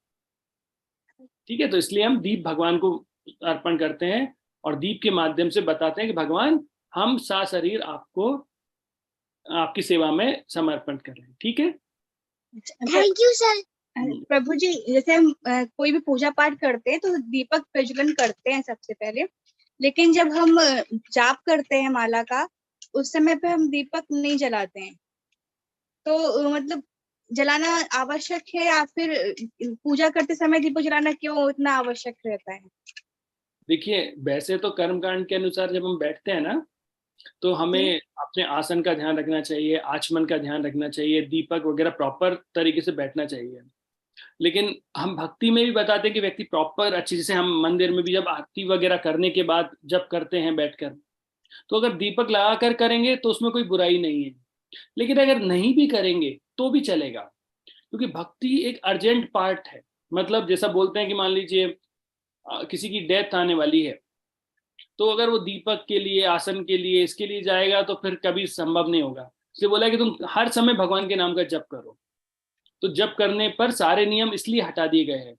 ठीक है, तो इसलिए हम दीप भगवान को अर्पण करते हैं और दीप के माध्यम से बताते हैं कि भगवान हम सशरीर आपको आपकी सेवा में समर्पण कर रहे हैं। ठीक है, थैंक यू सर। प्रभु जी, जैसे हम कोई भी पूजा पाठ करते हैं तो दीपक प्रज्वलन करते हैं सबसे पहले, लेकिन जब हम जाप करते हैं माला का, उस समय पे हम दीपक नहीं जलाते हैं। तो मतलब जलाना आवश्यक है, या फिर पूजा करते समय दीपक जलाना क्यों इतना आवश्यक रहता है? देखिए वैसे तो कर्मकांड के अनुसार जब हम बैठते हैं ना, तो हमें अपने आसन का ध्यान रखना चाहिए, आचमन का ध्यान रखना चाहिए, दीपक वगैरह प्रॉपर तरीके से बैठना चाहिए। लेकिन हम भक्ति में भी बताते हैं कि व्यक्ति प्रॉपर अच्छी, जैसे हम मंदिर में भी जब आरती वगैरह करने के बाद जब करते हैं बैठकर, तो अगर दीपक लगाकर करेंगे तो उसमें कोई बुराई नहीं है। लेकिन अगर नहीं भी करेंगे तो भी चलेगा, क्योंकि भक्ति एक अर्जेंट पार्ट है। मतलब जैसा बोलते हैं कि मान लीजिए किसी की डेथ आने वाली है, तो अगर वो दीपक के लिए, आसन के लिए, इसके लिए जाएगा तो फिर कभी संभव नहीं होगा। इसलिए बोला कि तुम हर समय भगवान के नाम का जप करो। तो जप करने पर सारे नियम इसलिए हटा दिए गए हैं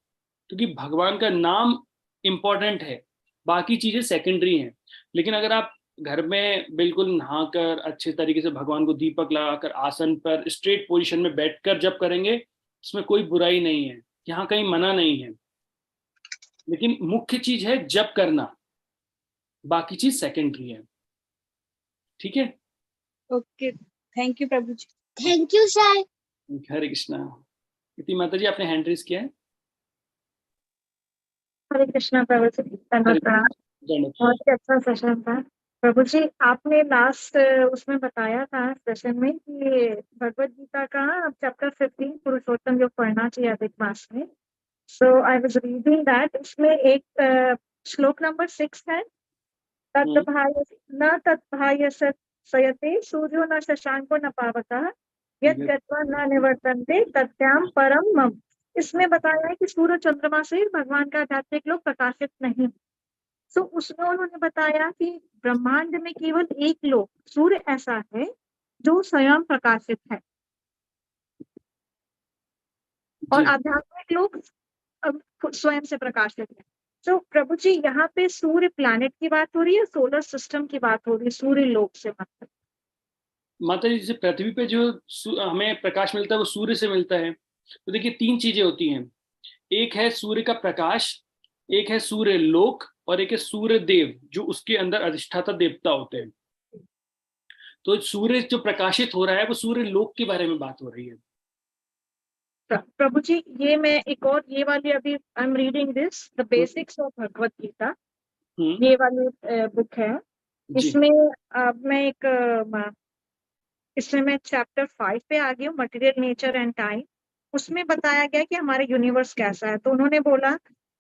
क्योंकि भगवान का नाम इंपॉर्टेंट है, बाकी चीजें सेकेंडरी हैं। लेकिन अगर आप घर में बिल्कुल नहाकर अच्छे तरीके से भगवान को दीपक लगाकर आसन पर स्ट्रेट पोजीशन में बैठकर जप करेंगे, इसमें कोई बुराई नहीं है, यहाँ कहीं मना नहीं है। लेकिन मुख्य चीज है जप करना, बाकी चीज सेकेंडरी है। ठीक है, okay, thank you Prabhu ji. Thank you sir. Hare Krishna. इति माता जी आपने हैंड रेज किया है। हरे कृष्णा प्रभु जी, धन्यवाद प्रणाम। बहुत ही अच्छा सेशन था प्रभु जी। आपने लास्ट उसमें बताया था सेशन में कि भगवत गीता का चैप्टर 15 पुरुषोत्तम योग पढ़ना चाहिए अधिक मास में। सो आई वाज रीडिंग दैट, इसमें एक श्लोक नंबर 6 है, तत्भाय न तत्भाय सयते सूर्यो न शशांको न पावकः यद गत्वा न निवर्तन्ते तस्याम परम मम। इसमें बताया है कि सूर्य चंद्रमा से भगवान का आध्यात्मिक लोग प्रकाशित नहीं। सो उसमें उन्होंने बताया कि ब्रह्मांड में केवल एक लोक सूर्य ऐसा है जो स्वयं प्रकाशित है, और आध्यात्मिक लोग स्वयं से प्रकाशित है। तो प्रभु जी, यहाँ पे सूर्य प्लैनेट की बात हो रही है, सोलर सिस्टम की बात हो रही है, सूर्य लोक से मतलब? माता जी, जैसे पृथ्वी पे जो हमें प्रकाश मिलता है वो सूर्य से मिलता है। तो देखिए 3 चीजें होती हैं, एक है सूर्य का प्रकाश, एक है सूर्य लोक, और एक है सूर्य देव जो उसके अंदर अधिष्ठाता देवता होते हैं। तो सूर्य जो प्रकाशित हो रहा है वो सूर्य लोक के बारे में बात हो रही है। प्रभु जी, ये मैं एक और ये वाली अभी I am reading this the basics of Bhagavad Gita, ये वाली बुक है। इसमें मैं चैप्टर 5 पे आ गई हूँ, मटेरियल नेचर एंड टाइम। उसमें बताया गया कि हमारे यूनिवर्स कैसा है। तो उन्होंने बोला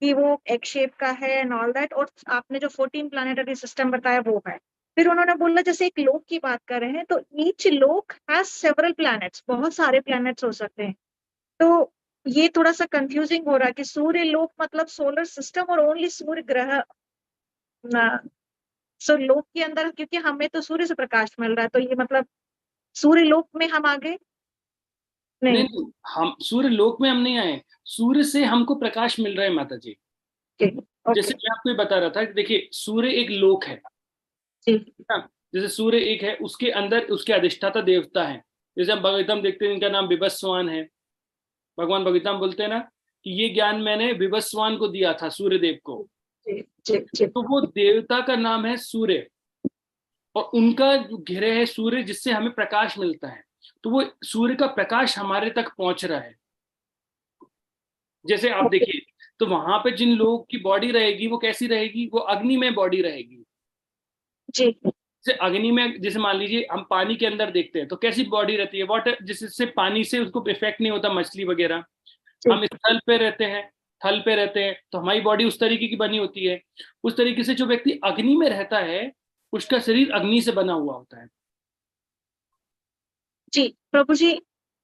कि वो एक शेप का है एंड ऑल दैट, और आपने जो 14 प्लैनेटरी सिस्टम बताया वो है। फिर उन्होंने बोला जैसे एक लोक की बात कर रहे हैं तो ईच लोक हैज सेवरल प्लैनेट्स, बहुत सारे प्लैनेट्स हो सकते हैं। तो ये थोड़ा सा कंफ्यूजिंग हो रहा है कि सूर्य लोक मतलब सोलर सिस्टम और ओनली सूर्य ग्रह सो लोक के अंदर, क्योंकि हमें तो सूर्य से प्रकाश मिल रहा है, तो ये मतलब सूर्य लोक में हम आगे नहीं? नहीं, हम सूर्य लोक में हम नहीं आए, सूर्य से हमको प्रकाश मिल रहा है माता जी। जैसे मैं आपको बता रहा था कि देखिए सूर्य एक लोक है, जैसे सूर्य एक है, उसके अंदर उसके अधिष्ठाता देवता है। जैसे हम भगवतम देखते हैं, इनका नाम विवस्वान है। भगवान भगवतम बोलते हैं ना कि ये ज्ञान मैंने विवस्वान को दिया था, सूर्य देव को। तो वो देवता का नाम है सूर्य, और उनका जो घेरे है सूर्य, जिससे हमें प्रकाश मिलता है, तो वो सूर्य का प्रकाश हमारे तक पहुंच रहा है। जैसे आप देखिए, तो वहां पे जिन लोगों की बॉडी रहेगी वो कैसी रहेगी, वो अग्नि में बॉडी रहेगी जी जैसे अग्नि में, जैसे मान लीजिए हम पानी के अंदर देखते हैं तो कैसी बॉडी रहती है, वाटर, जिससे पानी से उसको इफेक्ट नहीं होता, मछली वगैरह। हम स्थल पे रहते हैं, थल पे रहते हैं, तो हमारी बॉडी उस तरीके की बनी होती है। उस तरीके से जो व्यक्ति अग्नि में रहता है उसका शरीर अग्नि से बना हुआ होता है। जी प्रभु जी,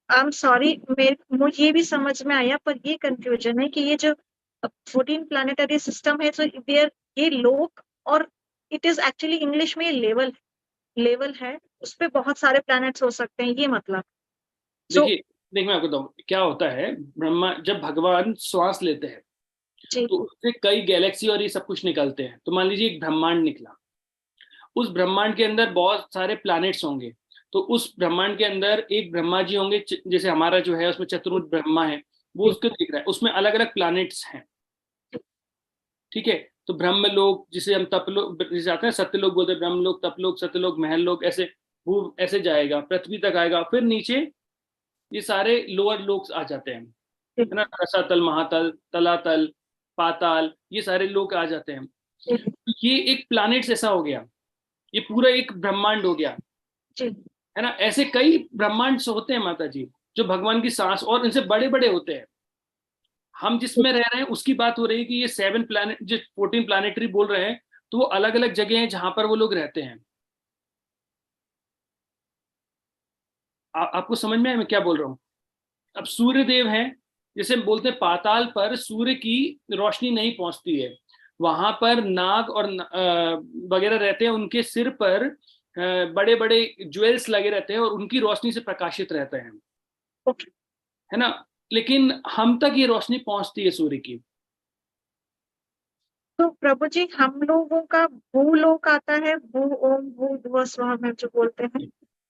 आई एम सॉरी, मुझे ये भी समझ में आया, पर ये कंफ्यूजन है कि ये जो 14 प्लानिटरी सिस्टम है, तो देयर ये लोक, और इट इज एक्चुअली इंग्लिश में लेवल है, उस पे बहुत सारे प्लैनेट्स हो सकते हैं, ये मतलब। देखिए देखिए मैं आपको बताऊं क्या होता है। ब्रह्मा, जब भगवान श्वास लेते हैं जी तो उससे कई गैलेक्सी और ये सब कुछ निकलते हैं। तो मान लीजिए एक ब्रह्मांड निकला, उस ब्रह्मांड के अंदर बहुत सारे प्लैनेट्स होंगे। तो उस ब्रह्मांड के अंदर एक ब्रह्मा जी होंगे, जैसे हमारा जो है उसमें चतुर्मुख ब्रह्मा है, वो उसको दिख रहा है, उसमें अलग अलग प्लैनेट्स हैं। ठीक है, तो ब्रह्म लोक, जिसे हम तपलोक, जिसे आते हैं सत्यलोक बोलते हैं, ब्रह्म लोक, तपलोक, सत्यलोक, महल लोक, ऐसे वो ऐसे जाएगा, पृथ्वी तक आएगा, फिर नीचे ये सारे लोअर लोक्स आ जाते हैं, है ना, रसातल, महातल, तलातल, पाताल, ये सारे लोक आ जाते हैं। ये एक प्लैनेट्स ऐसा हो गया, ये पूरा एक ब्रह्मांड हो गया, जी है ना। ऐसे कई ब्रह्मांड होते हैं माता जी, जो भगवान की सांस, और इनसे बड़े बड़े होते हैं। हम जिसमें रह रहे हैं उसकी बात हो रही है कि ये 7 प्लैनेट, जो 14 प्लैनेटरी बोल रहे हैं, तो वो अलग अलग जगह हैं जहां पर वो लोग रहते हैं। आपको समझ में आया मैं क्या बोल रहा हूँ? अब सूर्य देव हैं, जैसे हम बोलते हैं पाताल पर सूर्य की रोशनी नहीं पहुंचती है, वहां पर नाग और वगैरह रहते हैं, उनके सिर पर बड़े बड़े ज्वेल्स लगे रहते हैं और उनकी रोशनी से प्रकाशित रहते हैं, है ना। लेकिन हम तक ये रोशनी पहुंचती है सूर्य की। तो प्रभु जी, हम लोगों का भूलोक आता है, भू ओम भू धुआं स्वाहा में जो बोलते हैं,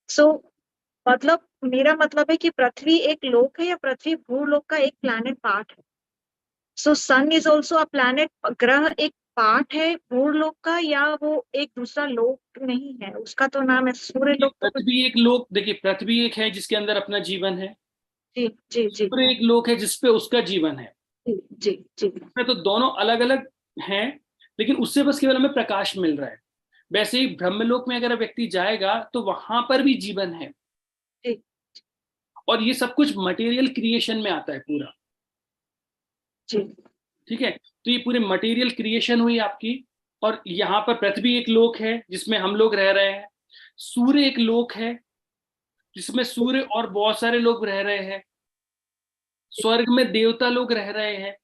सो मतलब मेरा मतलब है कि पृथ्वी एक लोक है, या पृथ्वी भूलोक का एक प्लैनेट पार्ट है? सो सन इज ऑल्सो अ प्लैनेट, ग्रह एक पार्ट है भूलोक का, या वो एक दूसरा लोक नहीं है, उसका तो नाम है सूर्य लोक? तो पृथ्वी एक लोक, देखिए पृथ्वी एक है जिसके अंदर अपना जीवन है, जी जी जी सूर्य एक लोक है जिसपे उसका जीवन है। जी जी जी तो दोनों अलग अलग हैं, लेकिन उससे बस केवल हमें प्रकाश मिल रहा है। वैसे ही ब्रह्मलोक में अगर व्यक्ति जाएगा तो वहां पर भी जीवन है, जी और ये सब कुछ मटेरियल क्रिएशन में आता है पूरा। जी ठीक है, तो ये पूरे मटेरियल क्रिएशन हुई आपकी, और यहाँ पर पृथ्वी एक लोक है जिसमें हम लोग रह रहे हैं, सूर्य एक लोक है जिसमें सूर्य और बहुत सारे लोग रह रहे हैं, स्वर्ग में देवता लोग रह रहे हैं,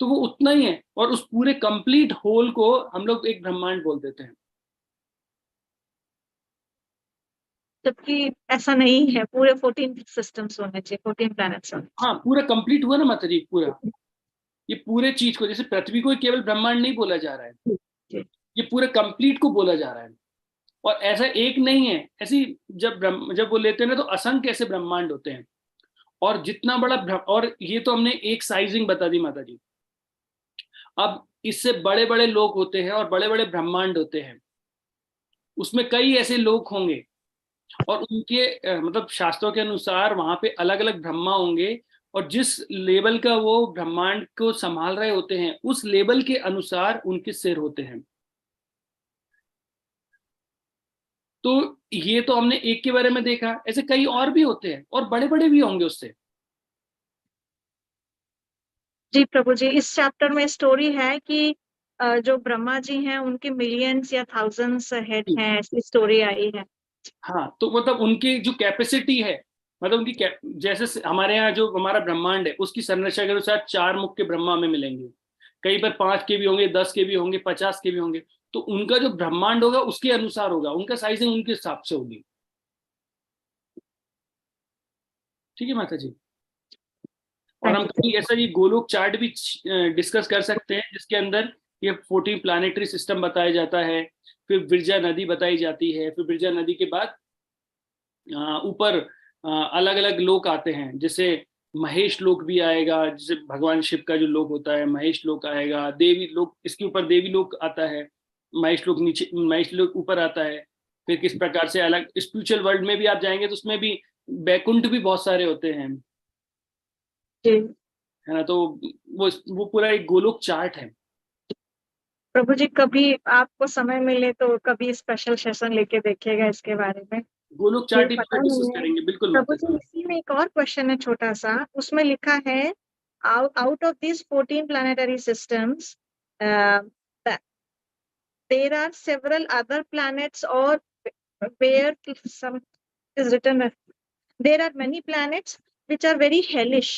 तो वो उतना ही है, और उस पूरे कंप्लीट होल को हम लोग एक ब्रह्मांड बोल देते हैं। जबकि ऐसा नहीं है, पूरे 14 सिस्टम्स होने चाहिए, 14 प्लैनेट्स होने हाँ, पूरा कंप्लीट हुआ ना माता जी, पूरा ये पूरे चीज को, जैसे पृथ्वी को केवल ब्रह्मांड नहीं बोला जा रहा है, चाहिए। ये पूरे कंप्लीट को बोला जा रहा है। और ऐसा एक नहीं है, ऐसी जब वो लेते हैं ना, तो असंख्य ऐसे ब्रह्मांड होते हैं, और जितना बड़ा और ये तो हमने एक साइजिंग बता दी माता जी। अब इससे बड़े बड़े लोग होते हैं और बड़े बड़े ब्रह्मांड होते हैं, उसमें कई ऐसे लोग होंगे, और उनके मतलब शास्त्रों के अनुसार वहां पे अलग अलग ब्रह्मा होंगे, और जिस लेवल का वो ब्रह्मांड को संभाल रहे होते हैं उस लेवल के अनुसार उनके सिर होते हैं। तो ये तो हमने एक के बारे में देखा, ऐसे कई और भी होते हैं, और बड़े बड़े भी होंगे उससे। जी प्रभु जी, इस चैप्टर में स्टोरी है कि जो ब्रह्मा जी हैं उनके मिलियंस या थाउजेंड्स हेड हैं, ऐसी स्टोरी आई है। हाँ, तो मतलब उनकी जो कैपेसिटी है, मतलब उनकी जैसे हमारे यहाँ जो हमारा ब्रह्मांड है उसकी संरचना के अनुसार 4 मुख्य ब्रह्मा में मिलेंगे, कई बार 5 के भी होंगे, 10 के भी होंगे, 50 के भी होंगे। तो उनका जो ब्रह्मांड होगा उसके अनुसार होगा, उनका साइजिंग उनके हिसाब से होगी। ठीक है माता जी। और हम कभी ऐसा ये गोलोक चार्ट भी डिस्कस कर सकते हैं, जिसके अंदर ये 14 प्लानिटरी सिस्टम बताया जाता है, फिर बिरजा नदी बताई जाती है, फिर बिरजा नदी के बाद ऊपर अलग अलग लोक आते हैं, जैसे महेश लोक भी आएगा, जैसे भगवान शिव का जो लोक होता है महेश लोक आएगा, देवी लोक, इसके ऊपर देवी लोक आता है, महेश लोक नीचे, महेश लोक ऊपर आता है, फिर किस प्रकार से अलग स्पिरिचुअल वर्ल्ड में भी आप जाएंगे तो उसमें भी बैकुंठ भी बहुत सारे होते हैं, जी है ना। तो वो पूरा एक गोलोक चार्ट है। प्रभु जी, कभी आपको समय मिले तो कभी स्पेशल सेशन लेके देखिएगा इसके बारे में, गोलोक ये चार्ट ही पता डिस्कस नहीं है। करेंगे, बिल्कुल प्रभु माता जी, जी। इसी में एक और क्वेश्चन है छोटा सा, उसमें लिखा है out of this 14 planetary systems there are several other planets, or where some is written there are many planets which are very hellish,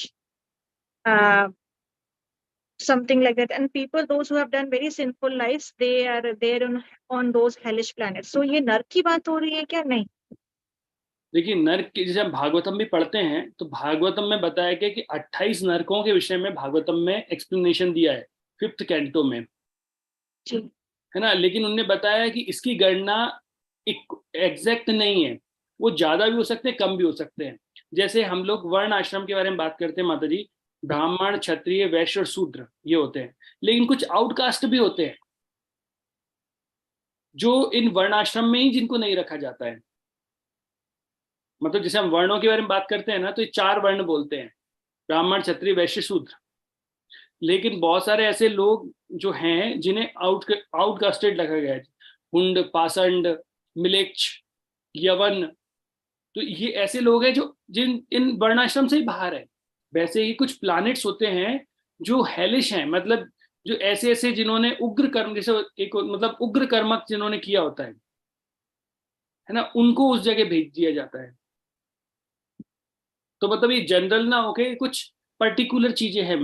something like that, and people those who have done very sinful lives, they are there on those hellish planets. So ये नरक की बात हो रही है क्या? नहीं, देखिए नरक की जैसे हम भागवतम भी पढ़ते हैं तो भागवतम में बताया गया कि 28 नरकों के विषय में भागवतम में एक्सप्लेनेशन दिया है 5th कैंटो में, जी है ना। लेकिन उन्होंने बताया कि इसकी गणना एग्जैक्ट नहीं है, वो ज्यादा भी हो सकते हैं, कम भी हो सकते हैं। जैसे हम लोग वर्ण आश्रम के बारे में बात करते हैं माता जी, ब्राह्मण क्षत्रिय वैश्य और शूद्र ये होते हैं, लेकिन कुछ आउटकास्ट भी होते हैं जो इन वर्ण आश्रम में ही जिनको नहीं रखा जाता है। मतलब जैसे हम वर्णों के बारे में बात करते हैं ना, तो ये 4 वर्ण बोलते हैं, ब्राह्मण क्षत्रिय वैश्य शूद्र। लेकिन बहुत सारे ऐसे लोग जो हैं जिन्हें आउटकास्टेड रखा गया है, हुंड, पाषंड, मिलेच्छ, यवन, तो ये ऐसे लोग हैं जो जिन इन वर्णाश्रम से ही बाहर है। वैसे ही कुछ प्लैनेट्स होते हैं जो हेलिश हैं, मतलब जो ऐसे ऐसे जिन्होंने उग्र कर्म, जैसे एक मतलब उग्र कर्मक जिन्होंने किया होता है ना, उनको उस जगह भेज दिया जाता है। तो मतलब ये जनरल ना होके कुछ पर्टिकुलर चीजें हैं।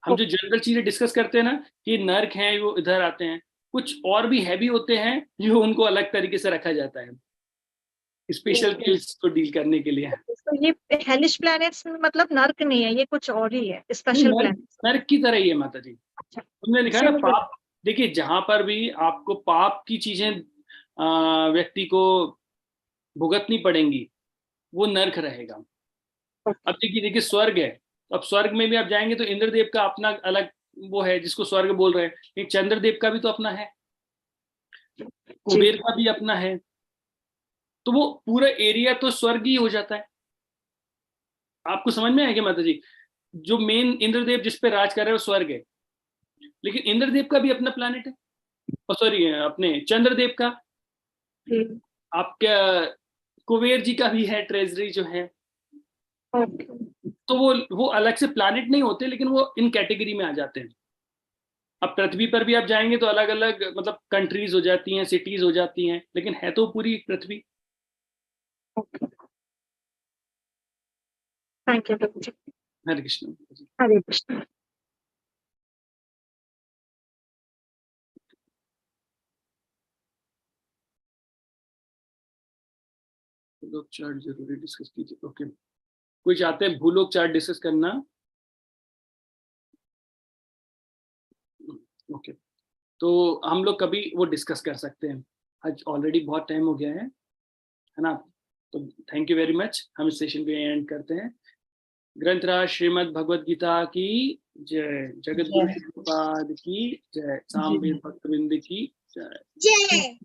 हम जो जनरल चीजें डिस्कस करते हैं ना कि नर्क हैं वो इधर आते हैं, कुछ और भी हैवी होते हैं जो उनको अलग तरीके से रखा जाता है स्पेशल केस को डील करने के लिए। तो ये हेलिश प्लैनेट्स मतलब नर्क नहीं है, ये कुछ और ही है, नहीं, स्पेशल नर्क प्लैनेट्स। नर्क की तरह ही है माता जी। तुमने लिखा है ना पाप, देखिए जहां पर भी आपको पाप की चीजें व्यक्ति को भुगतनी पड़ेंगी वो नर्क रहेगा। अब देखिए स्वर्ग है, तो अब स्वर्ग में भी आप जाएंगे तो इंद्रदेव का अपना अलग वो है जिसको स्वर्ग बोल रहे हैं, लेकिन चंद्रदेव का भी तो अपना है, कुबेर का भी अपना है, तो वो पूरा एरिया तो स्वर्ग ही हो जाता है। आपको समझ में आएगा माता जी, जो मेन इंद्रदेव जिस पे राज कर रहे हैं वो स्वर्ग है, लेकिन इंद्रदेव का भी अपना प्लैनेट है, सॉरी अपने चंद्रदेव का, आपका कुबेर जी का भी है, ट्रेजरी जो है। तो वो अलग से प्लैनेट नहीं होते, लेकिन वो इन कैटेगरी में आ जाते हैं। अब पृथ्वी पर भी आप जाएंगे तो अलग अलग मतलब कंट्रीज हो जाती हैं, सिटीज हो जाती हैं, लेकिन है तो पूरी पृथ्वी। Thank you. हरे कृष्ण। हरे कृष्ण। भूलोक चार्ट जरूरी डिस्कस कीजिए। ओके, कोई चाहते हैं भूलोक चार्ट डिस्कस करना? ओके, तो हम लोग कभी वो डिस्कस कर सकते हैं, आज ऑलरेडी बहुत टाइम हो गया है ना। तो थैंक यू वेरी मच, हम इस सेशन को एंड करते हैं। ग्रंथराज श्रीमद् भगवद गीता की जय, जगत गुरु श्रीपाद की जय, सामवेद भक्तवृंद की जय।